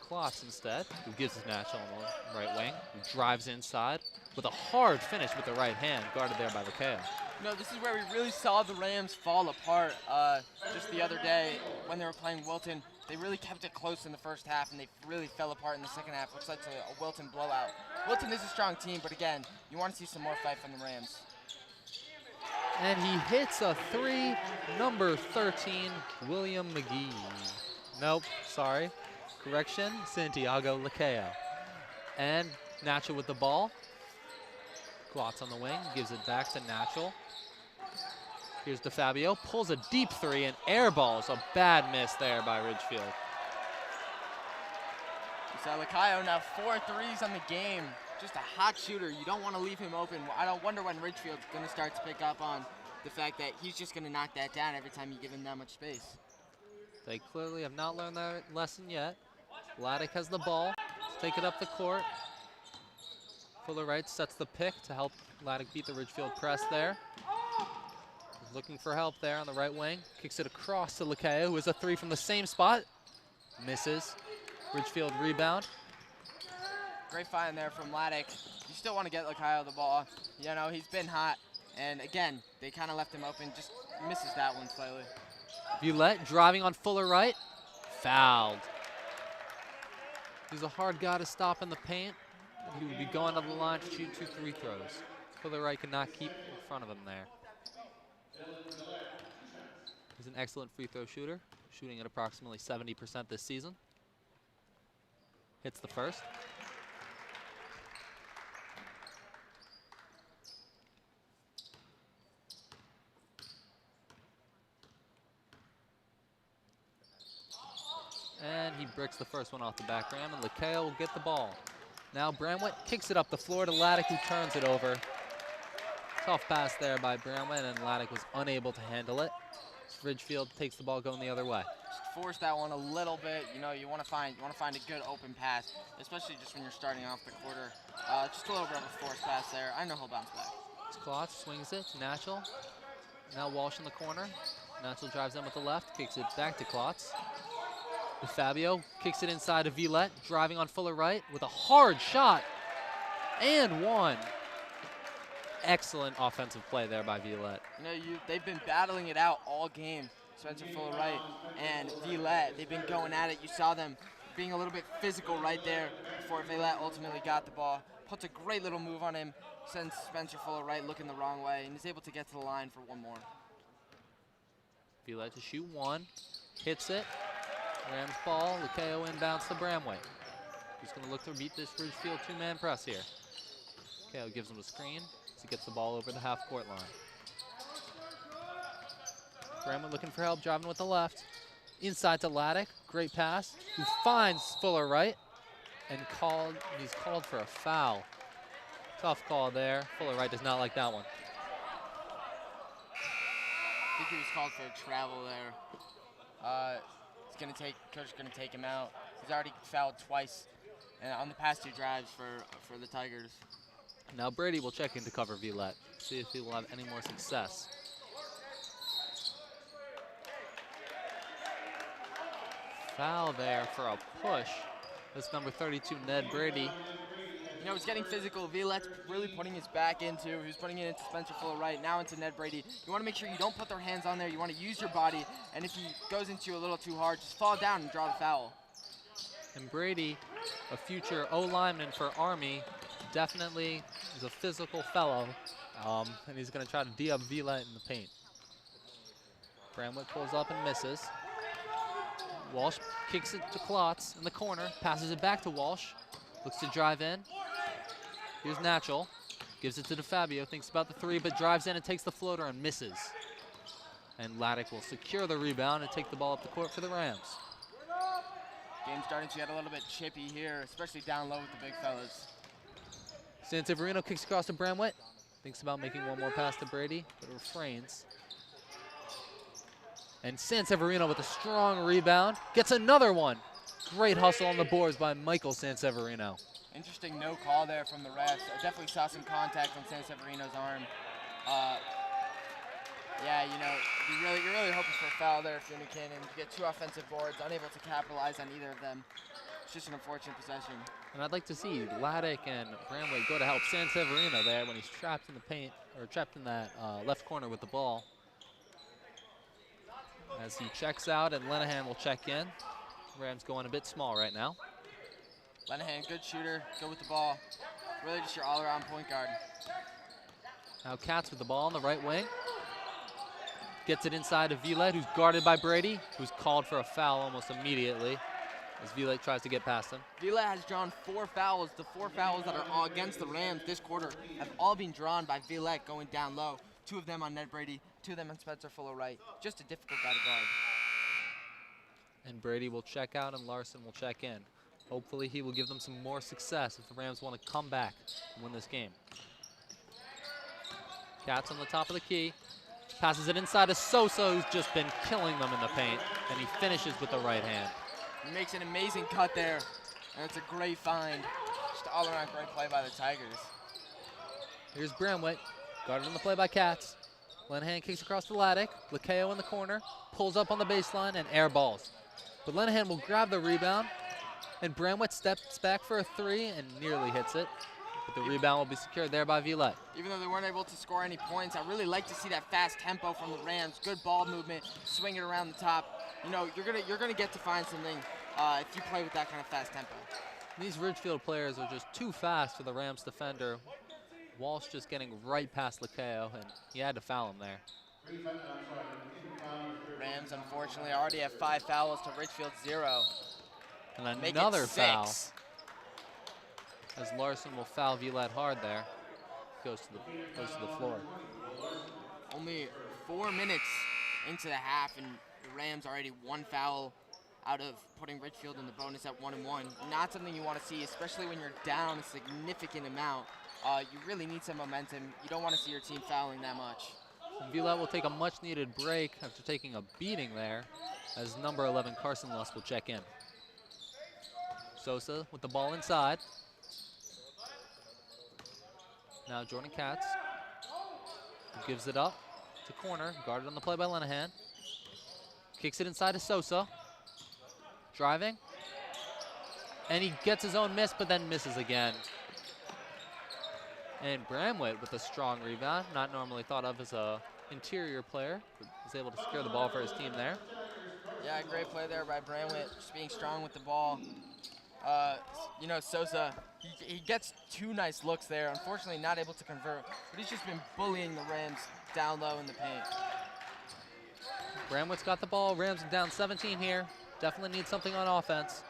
Klotz instead, who gives it Natural on the right wing, who drives inside with a hard finish with the right hand, guarded there by Lakeo. No, this is where we really saw the Rams fall apart just the other day when they were playing Wilton. They really kept it close in the first half, and they really fell apart in the second half, which led to a Wilton blowout. Wilton is a strong team, but again, you want to see some more fight from the Rams. And he hits a three, number 13, William McGee. Nope, sorry. Correction, Santiago Lakeo. And Natural with the ball. Klotz on the wing, gives it back to Natural. Here's DeFabio, pulls a deep three and airballs. A bad miss there by Ridgefield. So Lakeo now 4 threes on the game. Just a hot shooter. You don't want to leave him open. I don't wonder when Ridgefield's going to start to pick up on the fact that he's just going to knock that down every time you give him that much space. They clearly have not learned that lesson yet. Laddick has the ball. Take it up the court. Fuller Wright sets the pick to help Laddick beat the Ridgefield press there. He's looking for help there on the right wing. Kicks it across to Lakeo, who has a three from the same spot. Misses. Ridgefield rebound. Great find there from Laddick. You still want to get Lakeo the ball. You know, he's been hot. And again, they kind of left him open. Just misses that one slightly. Villette driving on Fuller Wright. Fouled. He's a hard guy to stop in the paint. He would be going to the line to shoot 2 free throws. Fuller Wright could not keep in front of him there. He's an excellent free throw shooter, shooting at approximately 70% this season. Hits the first. And he bricks the first one off the back rim, and Lakeo will get the ball. Now Bramwett kicks it up the floor to Laddick, who turns it over. Tough pass there by Bramwett, and Laddick was unable to handle it. Ridgefield takes the ball going the other way. Just force that one a little bit. You know, you want to find a good open pass, especially just when you're starting off the quarter. Just a little bit of a forced pass there. I know he'll bounce back. Klotz swings it to Natural. Now Walsh in the corner. Natural drives in with the left, kicks it back to Klotz. DeFabio kicks it inside to Villette, driving on Fuller Wright with a hard shot, and one. Excellent offensive play there by Villette. You know, they've been battling it out all game, Spencer Fuller Wright and Villette. They've been going at it. You saw them being a little bit physical right there before Villette ultimately got the ball. Puts a great little move on him, sends Spencer Fuller Wright looking the wrong way, and is able to get to the line for one more. Villette to shoot one, hits it. Rams ball, Lakeo inbounds to Bramwett. He's going to look to beat this Ridgefield 2-man press here. Lakeo gives him a screen as he gets the ball over the half-court line. Bramwett looking for help, driving with the left. Inside to Laddick, great pass, who finds Fuller Wright, and he's called for a foul. Tough call there. Fuller Wright does not like that one. I think he was called for a travel there. Coach is gonna take him out. He's already fouled twice, and on the past 2 drives for the Tigers. Now Brady will check in to cover Villette, see if he will have any more success. Foul there for a push. That's number 32, Ned Brady. You know, he's getting physical. Villette's really putting his back into. He's putting it into Spencer Fuller right, now into Ned Brady. You want to make sure you don't put their hands on there. You want to use your body, and if he goes into you a little too hard, just fall down and draw the foul. And Brady, a future O-lineman for Army, definitely is a physical fellow, and he's going to try to D up Villette in the paint. Bramlett pulls up and misses. Walsh kicks it to Klotz in the corner, passes it back to Walsh, looks to drive in. Here's Natural, gives it to DeFabio, thinks about the 3, but drives in and takes the floater and misses. And Laddick will secure the rebound and take the ball up the court for the Rams. Game's starting to get a little bit chippy here, especially down low with the big fellas. Sanseverino kicks across to Bramlett, thinks about making one more pass to Brady, but refrains. And Sanseverino with a strong rebound, gets another one. Great hustle on the boards by Michael Sanseverino. Interesting no call there from the refs. I definitely saw some contact on Sanseverino's arm. Yeah, you know, you're really hoping for a foul there if you're New Canaan. You get 2 offensive boards, unable to capitalize on either of them. It's just an unfortunate possession. And I'd like to see Laddick and Bramlett go to help Sanseverino there when he's trapped in the paint, or trapped in that left corner with the ball. As he checks out and Lenahan will check in. Rams going a bit small right now. Lenahan, good shooter, good with the ball. Really just your all-around point guard. Now Katz with the ball on the right wing. Gets it inside to Villette, who's guarded by Brady, who's called for a foul almost immediately as Villette tries to get past him. Villette has drawn 4 fouls. The 4 fouls that are all against the Rams this quarter have all been drawn by Villette going down low. 2 of them on Ned Brady, 2 of them on Spencer Fuller right. Just a difficult guy to guard. And Brady will check out and Larson will check in. Hopefully he will give them some more success if the Rams want to come back and win this game. Katz on the top of the key. Passes it inside to Sosa, who's just been killing them in the paint. And he finishes with the right hand. He makes an amazing cut there. And it's a great find. Just all around great play by the Tigers. Here's Bramlett. Guarded on the play by Katz. Lenahan kicks across to Laddick. Lakeo in the corner. Pulls up on the baseline and air balls. But Lenahan will grab the rebound. And Bramlett steps back for a 3 and nearly hits it. But the rebound will be secured there by Villette. Even though they weren't able to score any points, I really like to see that fast tempo from the Rams. Good ball movement, swing it around the top. You know, you're gonna get to find something if you play with that kind of fast tempo. These Ridgefield players are just too fast for the Rams defender. Walsh just getting right past Lakeo, and he had to foul him there. Rams, unfortunately, already have 5 fouls to Ridgefield's 0. And another foul. As Larson will foul Villette hard there. Goes to the floor. Only 4 minutes into the half, and the Rams already 1 foul out of putting Ridgefield in the bonus at 1-1. Not something you want to see, especially when you're down a significant amount. You really need some momentum. You don't want to see your team fouling that much. Villette will take a much-needed break after taking a beating there, as number 11 Carson Luss will check in. Sosa with the ball inside. Now Jordan Katz gives it up to corner, guarded on the play by Lenahan. Kicks it inside to Sosa. Driving. And he gets his own miss, but then misses again. And Bramlett with a strong rebound, not normally thought of as a interior player, but was able to secure the ball for his team there. Yeah, great play there by Bramlett, just being strong with the ball. You know, Sosa, he gets 2 nice looks there. Unfortunately, not able to convert, but he's just been bullying the Rams down low in the paint. Bramlett's got the ball. Rams are down 17 here. Definitely need something on offense.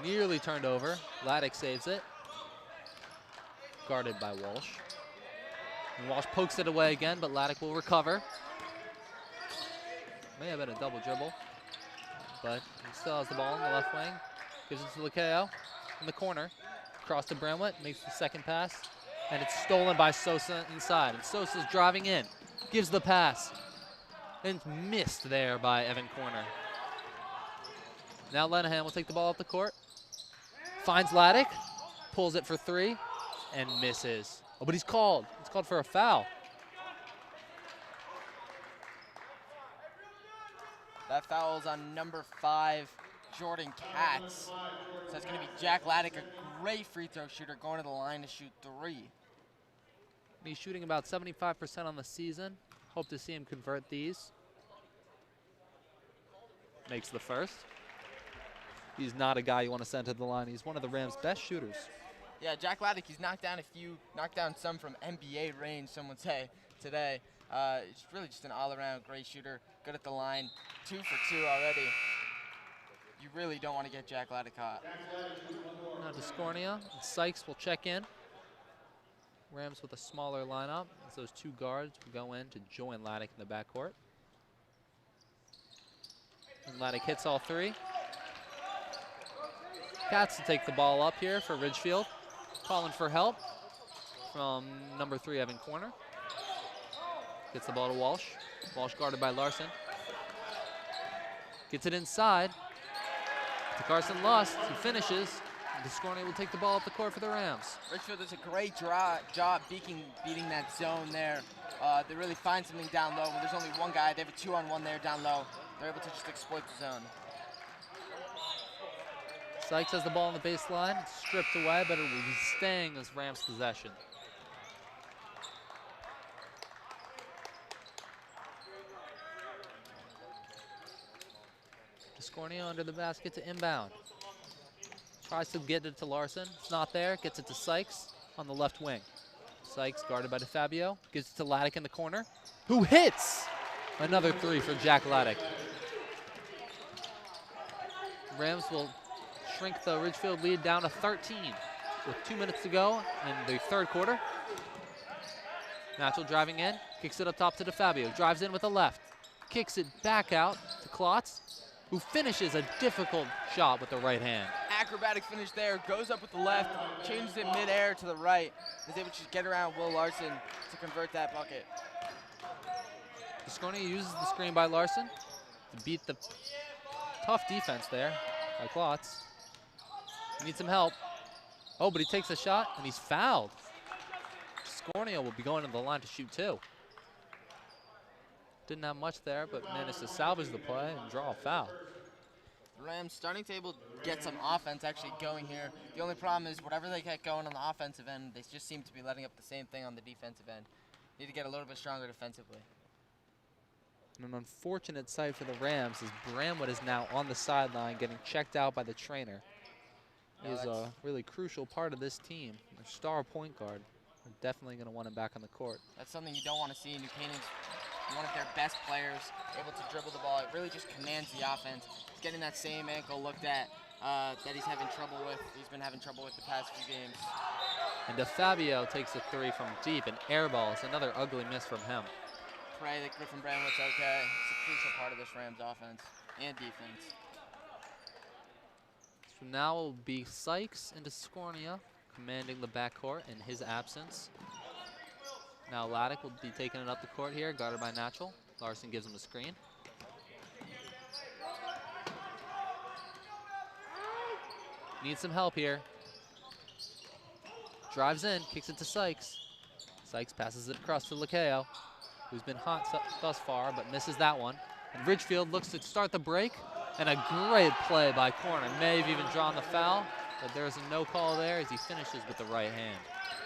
Nearly turned over. Laddick saves it. Guarded by Walsh. And Walsh pokes it away again, but Laddick will recover. May have been a double dribble, but he still has the ball in the left wing. Gives it to Lakeo in the corner. Cross to Bramlett, makes the second pass. And it's stolen by Sosa inside. And Sosa's driving in, gives the pass. And it's missed there by Evan Corner. Now Lenahan will take the ball up the court. Finds Laddick, pulls it for three, and misses. Oh, but he's called. He's called for a foul. That foul is on number 5, Jordan Katz. So that's going to be Jack Laddick, a great free throw shooter, going to the line to shoot 3. He's shooting about 75% on the season. Hope to see him convert these. Makes the first. He's not a guy you want to send to the line. He's one of the Rams' best shooters. Yeah, Jack Laddick, he's knocked down some from NBA range, some would say, today. He's really just an all-around great shooter, good at the line, 2 for 2 already. You really don't want to get Jack Laddick caught. Now Discornia and Sykes will check in. Rams with a smaller lineup as those 2 guards will go in to join Laddick in the backcourt. And Laddick hits all 3. Katz will take the ball up here for Ridgefield. Calling for help from number 3, Evan Corner. Gets the ball to Walsh. Walsh guarded by Larson. Gets it inside to Carson Lust. He finishes. Discornia will take the ball up the court for the Rams. Ridgefield does a great job beating that zone there. They really find something down low. When there's only one guy, they have a 2-on-1 there down low. They're able to just exploit the zone. Sykes has the ball on the baseline. It's stripped away, but it will be staying as Rams' possession. Discornia under the basket to inbound. Tries to get it to Larson. It's not there. Gets it to Sykes on the left wing. Sykes guarded by DeFabio. Gives it to Laddick in the corner, who hits! Another 3 for Jack Laddick. Rams will shrink the Ridgefield lead down to 13 with 2 minutes to go in the 3rd quarter. Natural driving in, kicks it up top to DeFabio, drives in with the left, kicks it back out to Klotz, who finishes a difficult shot with the right hand. Acrobatic finish there, goes up with the left, changes it midair to the right, is able to just get around Will Larson to convert that bucket. Discornia uses the screen by Larson to beat the tough defense there by Klotz. He needs some help. Oh, but he takes a shot and he's fouled. Discornia will be going to the line to shoot 2. Didn't have much there, but managed to salvage the play and draw a foul. The Rams starting to able to get some offense actually going here. The only problem is whatever they get going on the offensive end, they just seem to be letting up the same thing on the defensive end. Need to get a little bit stronger defensively. And an unfortunate sight for the Rams is Bramwood is now on the sideline getting checked out by the trainer. He is a really crucial part of this team. Their star point guard. They're definitely going to want him back on the court. That's something you don't want to see. New Canaan's one of their best players, able to dribble the ball. It really just commands the offense. He's getting that same ankle looked at that he's having trouble with. He's been having trouble with the past few games. And DeFabio takes a 3 from deep, and air ball is another ugly miss from him. Pray that Griffin Bramwood's okay. It's a crucial part of this Rams offense and defense. So now it will be Sykes and Discornia commanding the backcourt in his absence. Now Laddick will be taking it up the court here, guarded by Natural. Larson gives him a screen. Needs some help here. Drives in, kicks it to Sykes. Sykes passes it across to Lakeo, who's been hot thus far, but misses that one. And Ridgefield looks to start the break, and a great play by Corner. May have even drawn the foul, but there's a no call there as he finishes with the right hand.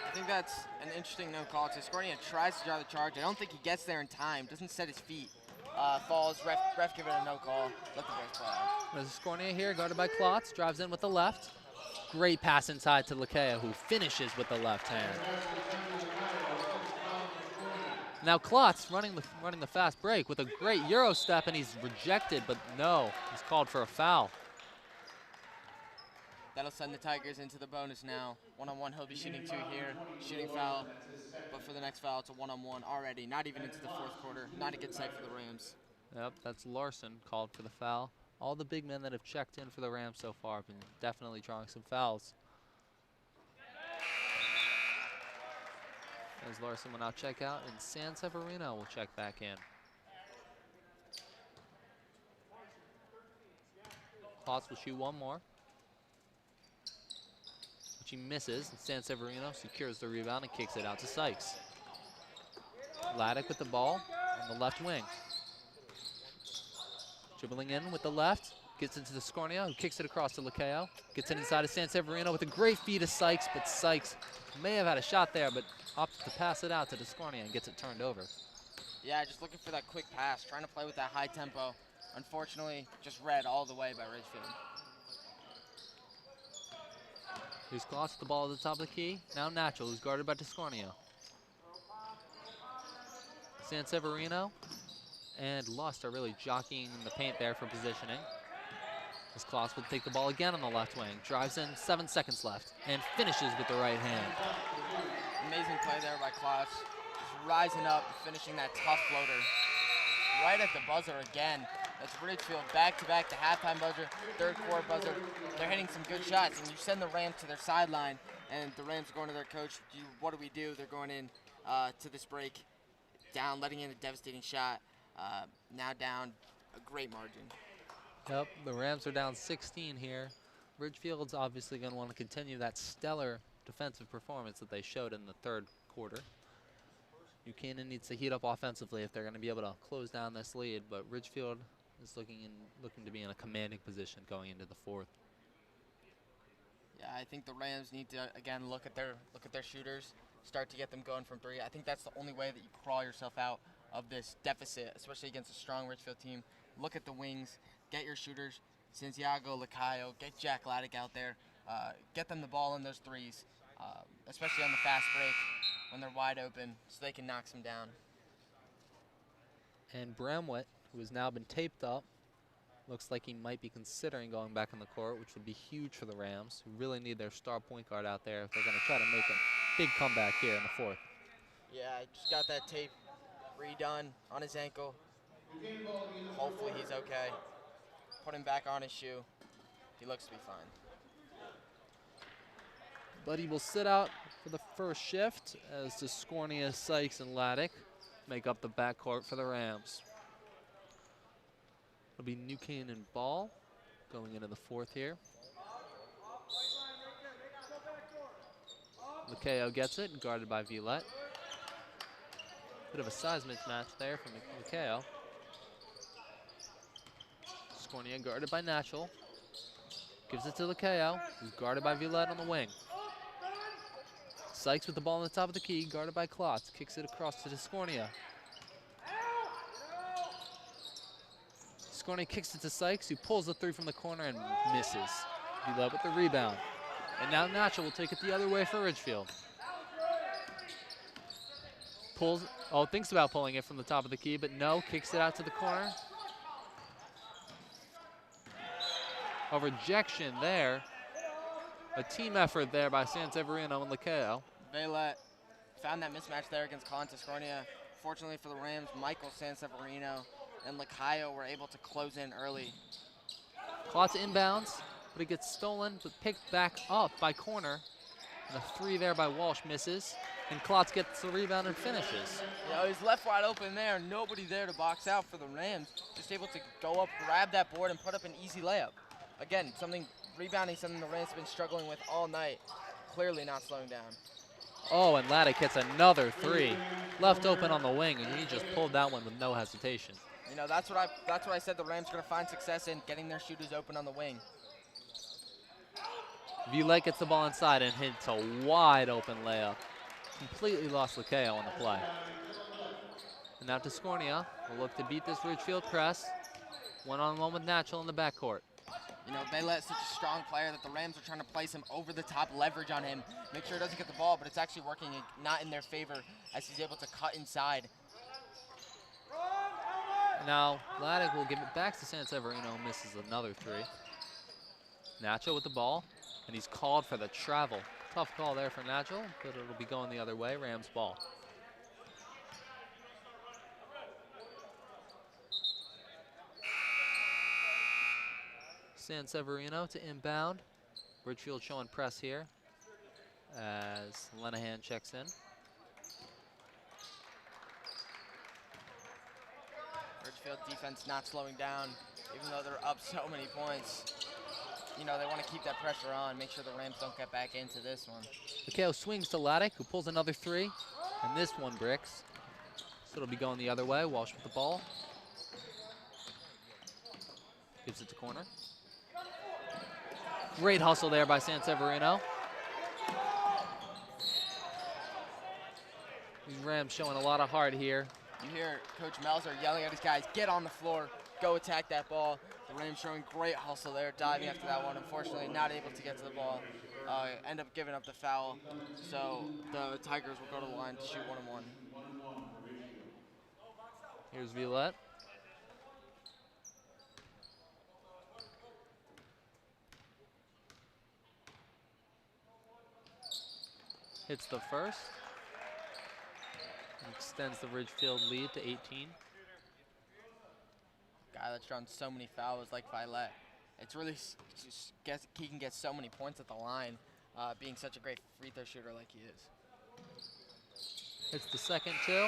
I think that's an interesting no call. Discornia tries to draw the charge. I don't think he gets there in time, doesn't set his feet. Falls, ref give it a no call. Let the boys play out. There's Discornia here, guarded by Klotz, drives in with the left. Great pass inside to Lakea, who finishes with the left hand. Now Klotz running the fast break with a great Euro step, and he's rejected, but no, he's called for a foul. That'll send the Tigers into the bonus now. One-on-one, he'll be shooting 2 here, shooting foul. But for the next foul, it's a one-on-one already, not even into the 4th quarter. Not a good sight for the Rams. Yep, that's Larson called for the foul. All the big men that have checked in for the Rams so far have been definitely drawing some fouls. as Larson will now check out, and San Severino will check back in. Klotz will shoot one more, which he misses, and San Severino secures the rebound and kicks it out to Sykes. Laddick with the ball on the left wing. Dribbling in with the left, gets into the Scornia, who kicks it across to Lakeo. Gets it inside of San Severino with a great feed to Sykes, but Sykes may have had a shot there, but opts to pass it out to Discornia and gets it turned over. Yeah, just looking for that quick pass, trying to play with that high tempo. Unfortunately, just read all the way by Ridgefield. Here's Klotz with the ball at the top of the key. Now Natural, who's guarded by Discornia. San Severino and Lust are really jockeying in the paint there for positioning. As Klotz will take the ball again on the left wing. Drives in, 7 seconds left, and finishes with the right hand. Amazing play there by Klotz. Just rising up, finishing that tough floater. Right at the buzzer again. That's Ridgefield back-to-back, the halftime buzzer, third quarter buzzer. They're hitting some good shots, and you send the Rams to their sideline, and the Rams are going to their coach. What do we do? They're going in to this break, down, letting in a devastating shot. Now down a great margin. Yep, the Rams are down 16 here. Ridgefield's obviously going to want to continue that stellar defensive performance that they showed in the third quarter. Canaan needs to heat up offensively if they're going to be able to close down this lead, but Ridgefield is looking to be in a commanding position going into the fourth. Yeah, I think the Rams need to again look at their shooters, start to get them going from three. I think that's the only way that you crawl yourself out of this deficit, especially against a strong Ridgefield team. Look at the wings, get your shooters, Santiago, Lacayo, get Jack Laddick out there, get them the ball in those threes, especially on the fast break when they're wide open, so they can knock some down. And Bramwett, who has now been taped up, looks like he might be considering going back on the court, which would be huge for the Rams, who really need their star point guard out there if they're going to try to make a big comeback here in the fourth. Yeah, I just got that tape redone on his ankle. Hopefully he's okay. Put him back on his shoe. He looks to be fine. But he will sit out for the first shift as Discornia, Sykes, and Laddick make up the backcourt for the Rams. It'll be New Canaan ball going into the fourth here. Lakeo gets it, guarded by Villette. Bit of a size mismatch there from Lakeo. Discornia guarded by Natural. Gives it to Lakeo, who's guarded by Villette on the wing. Sykes with the ball on the top of the key, guarded by Klotz. Kicks it across to Discornia. Discornia kicks it to Sykes, who pulls the three from the corner and misses. Villette with the rebound. And now Natural will take it the other way for Ridgefield. Thinks about pulling it from the top of the key, but no, kicks it out to the corner. A rejection there. A team effort there by San Severino and Lakeo. Villette found that mismatch there against Colin Discornia. Fortunately for the Rams, Michael San Severino and Lakeo were able to close in early. Klotz inbounds, but it gets stolen, but picked back up by Corner. And a three there by Walsh misses. And Klotz gets the rebound and finishes. Yeah, he's left wide open there. Nobody there to box out for the Rams. Just able to go up, grab that board, and put up an easy layup. Again, rebounding something the Rams have been struggling with all night. Clearly not slowing down. Oh, and Laddick hits another three. Left open on the wing, and he just pulled that one with no hesitation. You know, that's what I said the Rams are going to find success in, getting their shooters open on the wing. Villette gets the ball inside and hits a wide open layup. Completely lost Lakeo on the play. And now Discornia will look to beat this Ridgefield press. One-on-one with Natural in the backcourt. You know, Villett's such a strong player that the Rams are trying to place him over the top, leverage on him, make sure he doesn't get the ball, but it's actually working not in their favor as he's able to cut inside. Now, Laddick will give it back to San Severino, misses another three. Nacho with the ball, and he's called for the travel. Tough call there for Nacho, but it'll be going the other way, Rams ball. San Severino to inbound. Ridgefield showing press here as Lenahan checks in. Ridgefield defense not slowing down, even though they're up so many points. You know, they want to keep that pressure on, make sure the Rams don't get back into this one. Lakeo swings to Laddick, who pulls another three, and this one bricks. So it'll be going the other way. Walsh with the ball. Gives it to corner. Great hustle there by Sanseverino. These Rams showing a lot of heart here. You hear Coach Melzer yelling at his guys, get on the floor, go attack that ball. The Rams showing great hustle there, diving after that one. Unfortunately, not able to get to the ball. End up giving up the foul. So the Tigers will go to the line to shoot 1-1. Here's Violette. Hits the first. And extends the Ridgefield lead to 18. Guy that's drawn so many fouls like Violet. It's really, he can get so many points at the line, being such a great free throw shooter like he is. Hits the second too.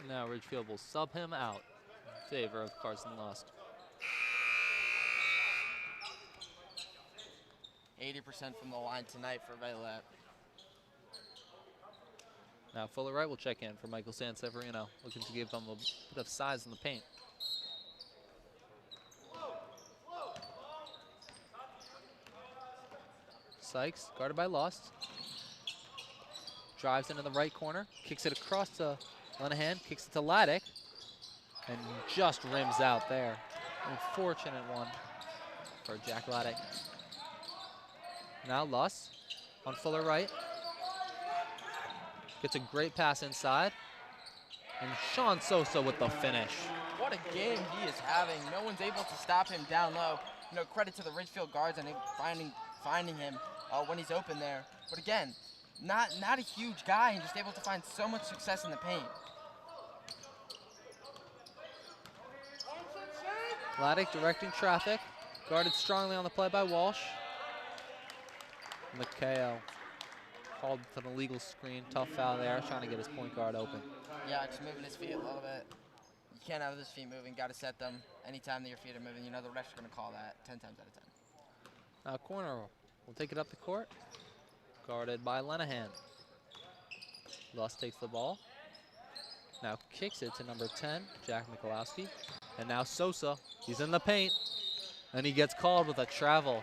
And now Ridgefield will sub him out in favor of Carson Lust. 80% from the line tonight for Violet. Now Fuller Wright will check in for Michael Sanseverino, looking to give him a bit of size in the paint. Sykes, guarded by Lust. Drives into the right corner, kicks it across to Lenahan, kicks it to Laddick, and just rims out there. Unfortunate one for Jack Laddick. Now Lust on Fuller Wright. Gets a great pass inside. And Sean Sosa with the finish. What a game he is having. No one's able to stop him down low. You know, credit to the Ridgefield guards and finding him when he's open there. But again, not a huge guy and just able to find so much success in the paint. Laddick directing traffic. Guarded strongly on the play by Walsh. Lakeo called for the legal screen. Tough foul there, trying to get his point guard open. Yeah, just moving his feet a little bit. You can't have his feet moving. Got to set them. Anytime that your feet are moving, you know the ref's going to call that 10 times out of 10. Now corner will take it up the court. Guarded by Lenahan. Lust takes the ball. Now kicks it to number 10, Jack Mikulowski. And now Sosa, he's in the paint. And he gets called with a travel.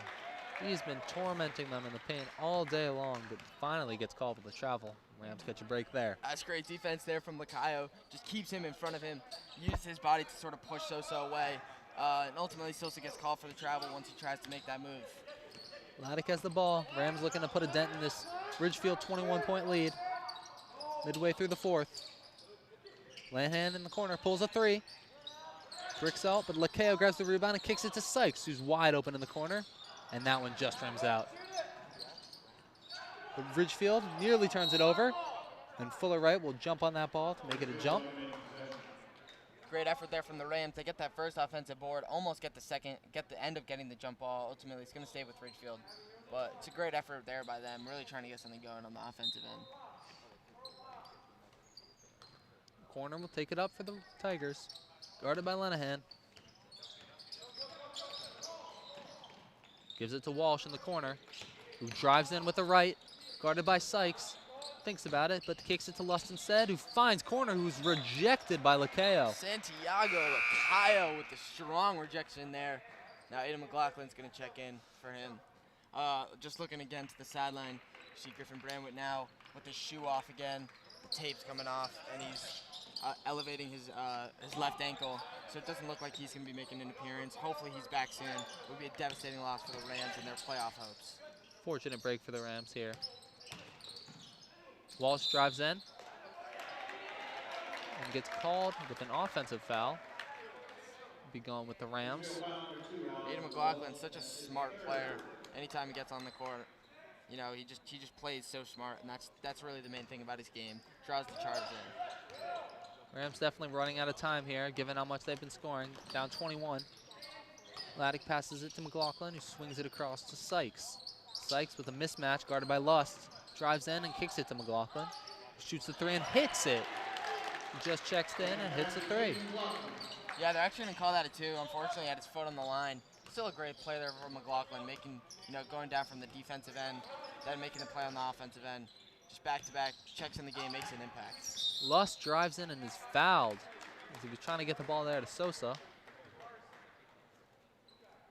He's been tormenting them in the paint all day long, but finally gets called with a travel. Rams catch a break there. That's great defense there from Lakeo. Just keeps him in front of him. Uses his body to sort of push Sosa away. And ultimately, Sosa gets called for the travel once he tries to make that move. Laddick has the ball. Rams looking to put a dent in this Ridgefield 21-point lead. Midway through the fourth. Lenahan in the corner pulls a three. Bricks out, but Lakeo grabs the rebound and kicks it to Sykes, who's wide open in the corner. And that one just rims out. But Ridgefield nearly turns it over. And Fuller Wright will jump on that ball to make it a jump. Great effort there from the Rams. They get that first offensive board, almost get the second, get the end of getting the jump ball. Ultimately, it's going to stay with Ridgefield. But it's a great effort there by them, really trying to get something going on the offensive end. Corner will take it up for the Tigers. Guarded by Lenahan. Gives it to Walsh in the corner, who drives in with the right, guarded by Sykes. Thinks about it, but kicks it to Lust instead, who finds corner, who's rejected by Lakeo. Santiago Lakeo with the strong rejection there. Now Aiden McLaughlin's going to check in for him. Just looking again to the sideline, you see Griffin Brandwitt now with his shoe off again. The tape's coming off, and he's elevating his left ankle, so it doesn't look like he's going to be making an appearance. Hopefully he's back soon. It would be a devastating loss for the Rams and their playoff hopes. Fortunate break for the Rams here. Walsh drives in and gets called with an offensive foul. Be going with the Rams. Aiden McLaughlin's such a smart player. Anytime he gets on the court, you know, he just plays so smart, and that's really the main thing about his game. Draws the charge in. Rams definitely running out of time here, given how much they've been scoring. Down 21. Laddick passes it to McLaughlin, who swings it across to Sykes. Sykes with a mismatch, guarded by Lust. Drives in and kicks it to McLaughlin. Shoots the three and hits it. just checks in and hits a 3. Yeah, they're actually going to call that a 2. Unfortunately, he had his foot on the line. Still a great play there for McLaughlin, making, going down from the defensive end, then making the play on the offensive end. Just back-to-back, checks in the game, makes an impact. Lust drives in and is fouled as he was trying to get the ball there to Sosa.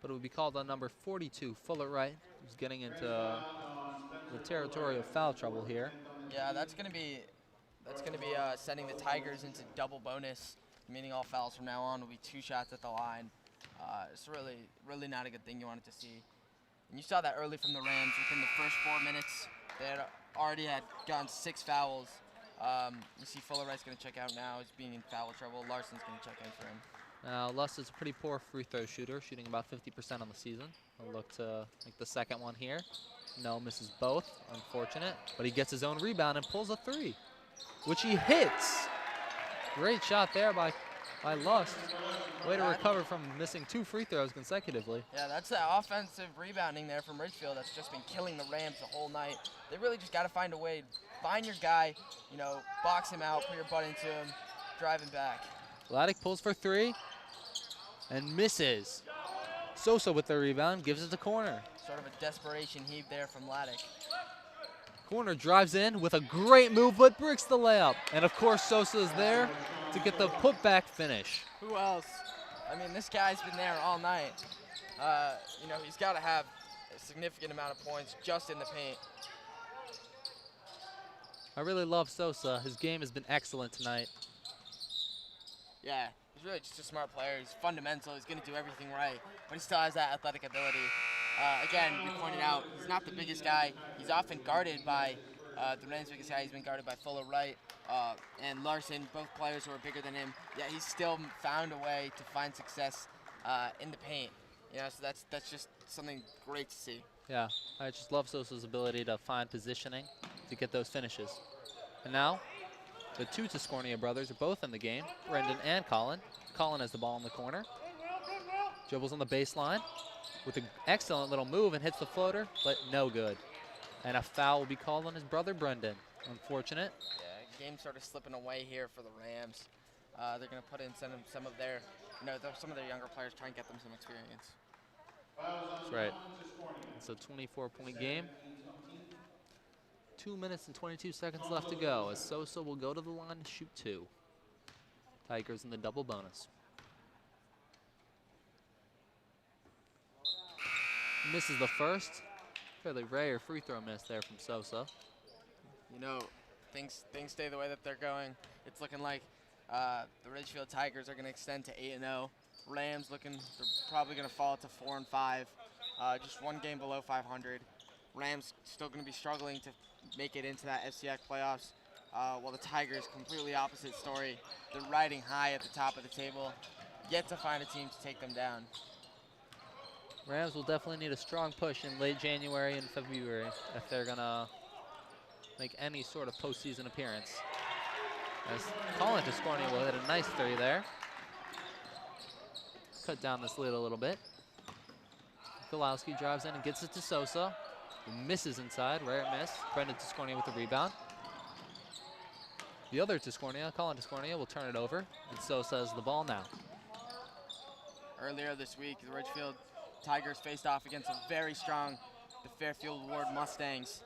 But it would be called on number 42, Fuller Wright, who's getting into the territory of foul trouble here. Yeah, that's going to be sending the Tigers into double bonus, meaning all fouls from now on will be 2 shots at the line. It's really not a good thing you wanted to see. And you saw that early from the Rams. Within the first 4 minutes, they had already gotten 6 fouls. You see Fuller Wright's going to check out now. He's being in foul trouble. Larson's going to check in for him. Now, Lust is a pretty poor free throw shooter, shooting about 50% on the season. He'll look to make the second one here. No, misses both. Unfortunate. But he gets his own rebound and pulls a 3, which he hits. Great shot there by Lust. Way to recover from missing 2 free throws consecutively. Yeah, that's the offensive rebounding there from Ridgefield that's just been killing the Rams the whole night. They really just got to find a way. Find your guy, box him out, put your butt into him, drive him back. Vladik pulls for 3 and misses. Sosa with the rebound, gives it to Corner. Sort of a desperation heave there from Vladik. Corner drives in with a great move, but bricks the layup. And of course, Sosa is there to get the putback finish. Who else? I mean, this guy's been there all night. He's got to have a significant amount of points just in the paint. I really love Sosa. His game has been excellent tonight. Yeah, he's really just a smart player. He's fundamental. He's going to do everything right, but he still has that athletic ability. Again, we pointed out, he's not the biggest guy. He's often guarded by the Rams' biggest guy. He's been guarded by Fuller Wright and Larson, both players who are bigger than him. Yet he's still found a way to find success in the paint. So that's just something great to see. Yeah, I just love Sosa's ability to find positioning to get those finishes. And now, the 2 Tiscornia brothers are both in the game, Brendan and Colin. Colin has the ball in the corner. Dribbles on the baseline with an excellent little move and hits the floater, but no good. And a foul will be called on his brother Brendan. Unfortunate. Yeah, game sort of slipping away here for the Rams. They're going to put in some of their younger players, try and get them some experience. That's right. It's a 24-point game. 2 minutes and 22 seconds left to go as Sosa will go to the line to shoot 2. Tigers in the double bonus. Misses the first. Fairly rare free throw miss there from Sosa. Things stay the way that they're going. It's looking like the Ridgefield Tigers are going to extend to 8-0. Rams they're probably going to fall to 4-5. Just 1 game below 500. Rams still going to be struggling to make it into that FCX playoffs, while the Tigers, completely opposite story. They're riding high at the top of the table, yet to find a team to take them down. Rams will definitely need a strong push in late January and February if they're going to make any sort of postseason appearance. As Colin Tiscornia will hit a nice 3 there. Cut down this lead a little bit. Kulowski drives in and gets it to Sosa. Misses inside, rare miss. Brendan Tiscornia with the rebound. The other Tiscornia, Colin Tiscornia, will turn it over, and Sosa has the ball now. Earlier this week, the Ridgefield Tigers faced off against a very strong, the Fairfield Ward Mustangs,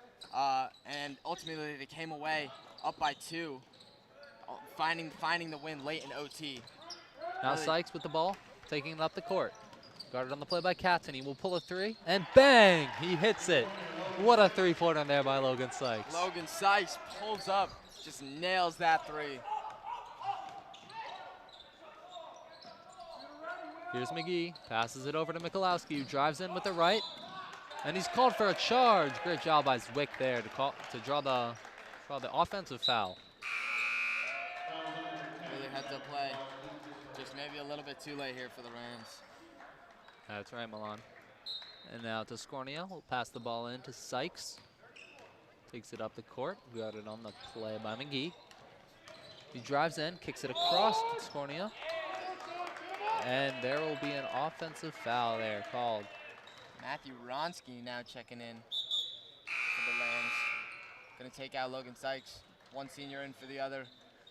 and ultimately they came away up by 2, finding the win late in OT. Now Sykes with the ball, taking it up the court. Guarded on the play by Katzen. He will pull a 3, and bang! He hits it. What a 3-pointer there by Logan Sykes. Logan Sykes pulls up, just nails that 3. Here's McGee, passes it over to Mikulowski, who drives in with the right, and he's called for a charge. Great job by Zwick there to draw the offensive foul. Really heads up play. Just maybe a little bit too late here for the Rams. That's right, Milan. And now Tiscornia will pass the ball in to Sykes. Takes it up the court, got it on the play by McGee. He drives in, kicks it across to Tiscornia. And there will be an offensive foul there called. Matthew Ronsky now checking in for the Rams. Gonna take out Logan Sykes. One senior in for the other.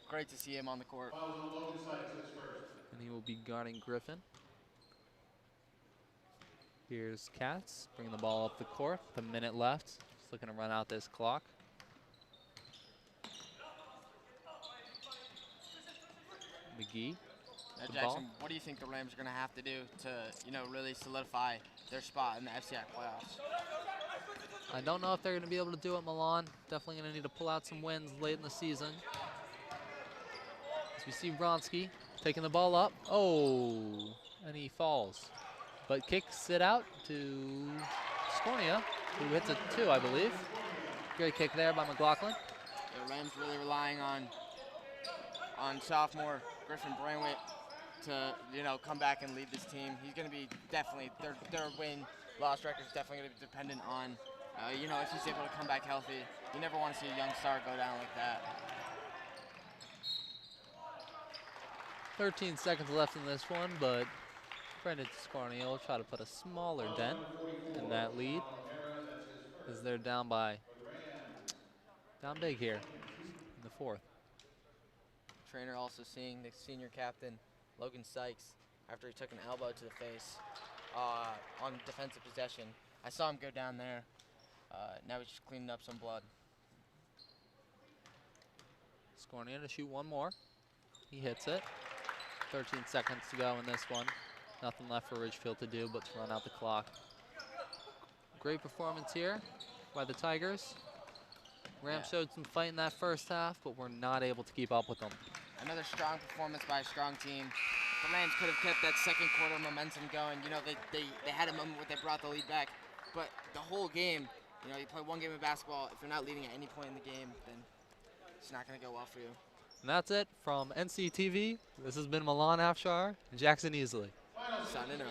great to see him on the court. Fouls on Logan Sykes, his first. And he will be guarding Griffin. Here's Katz bringing the ball up the court. With a minute left. Just looking to run out this clock. McGee. Now, the Jackson, ball. what do you think the Rams are going to have to do to, really solidify their spot in the FCIAC playoffs? I don't know if they're going to be able to do it, Milan. Definitely going to need to pull out some wins late in the season. As we see Bronski taking the ball up. Oh, and he falls. But kicks it out to Scornia, who hits a 2, I believe. Great kick there by McLaughlin. The Rams really relying on sophomore Griffin Brainwhite to, come back and lead this team. He's going to be definitely, their win-loss record is definitely going to be dependent on, if he's able to come back healthy. You never want to see a young star go down like that. 13 seconds left in this one, but Brendan Scornia will try to put a smaller dent in that lead as they're down big here in the fourth. Trainer also seeing the senior captain, Logan Sykes, after he took an elbow to the face on defensive possession. I saw him go down there. Now he's just cleaning up some blood. Scornia to shoot one more. He hits it. 13 seconds to go in this one. Nothing left for Ridgefield to do but to run out the clock. Great performance here by the Tigers. Rams showed some fight in that first half, but we're not able to keep up with them. Another strong performance by a strong team. The Rams could have kept that second quarter momentum going. They had a moment where they brought the lead back, but the whole game, you play one game of basketball. If you're not leading at any point in the game, then it's not going to go well for you. And that's it from NCTV. This has been Milan Afshar and Jackson Easley. Signing off.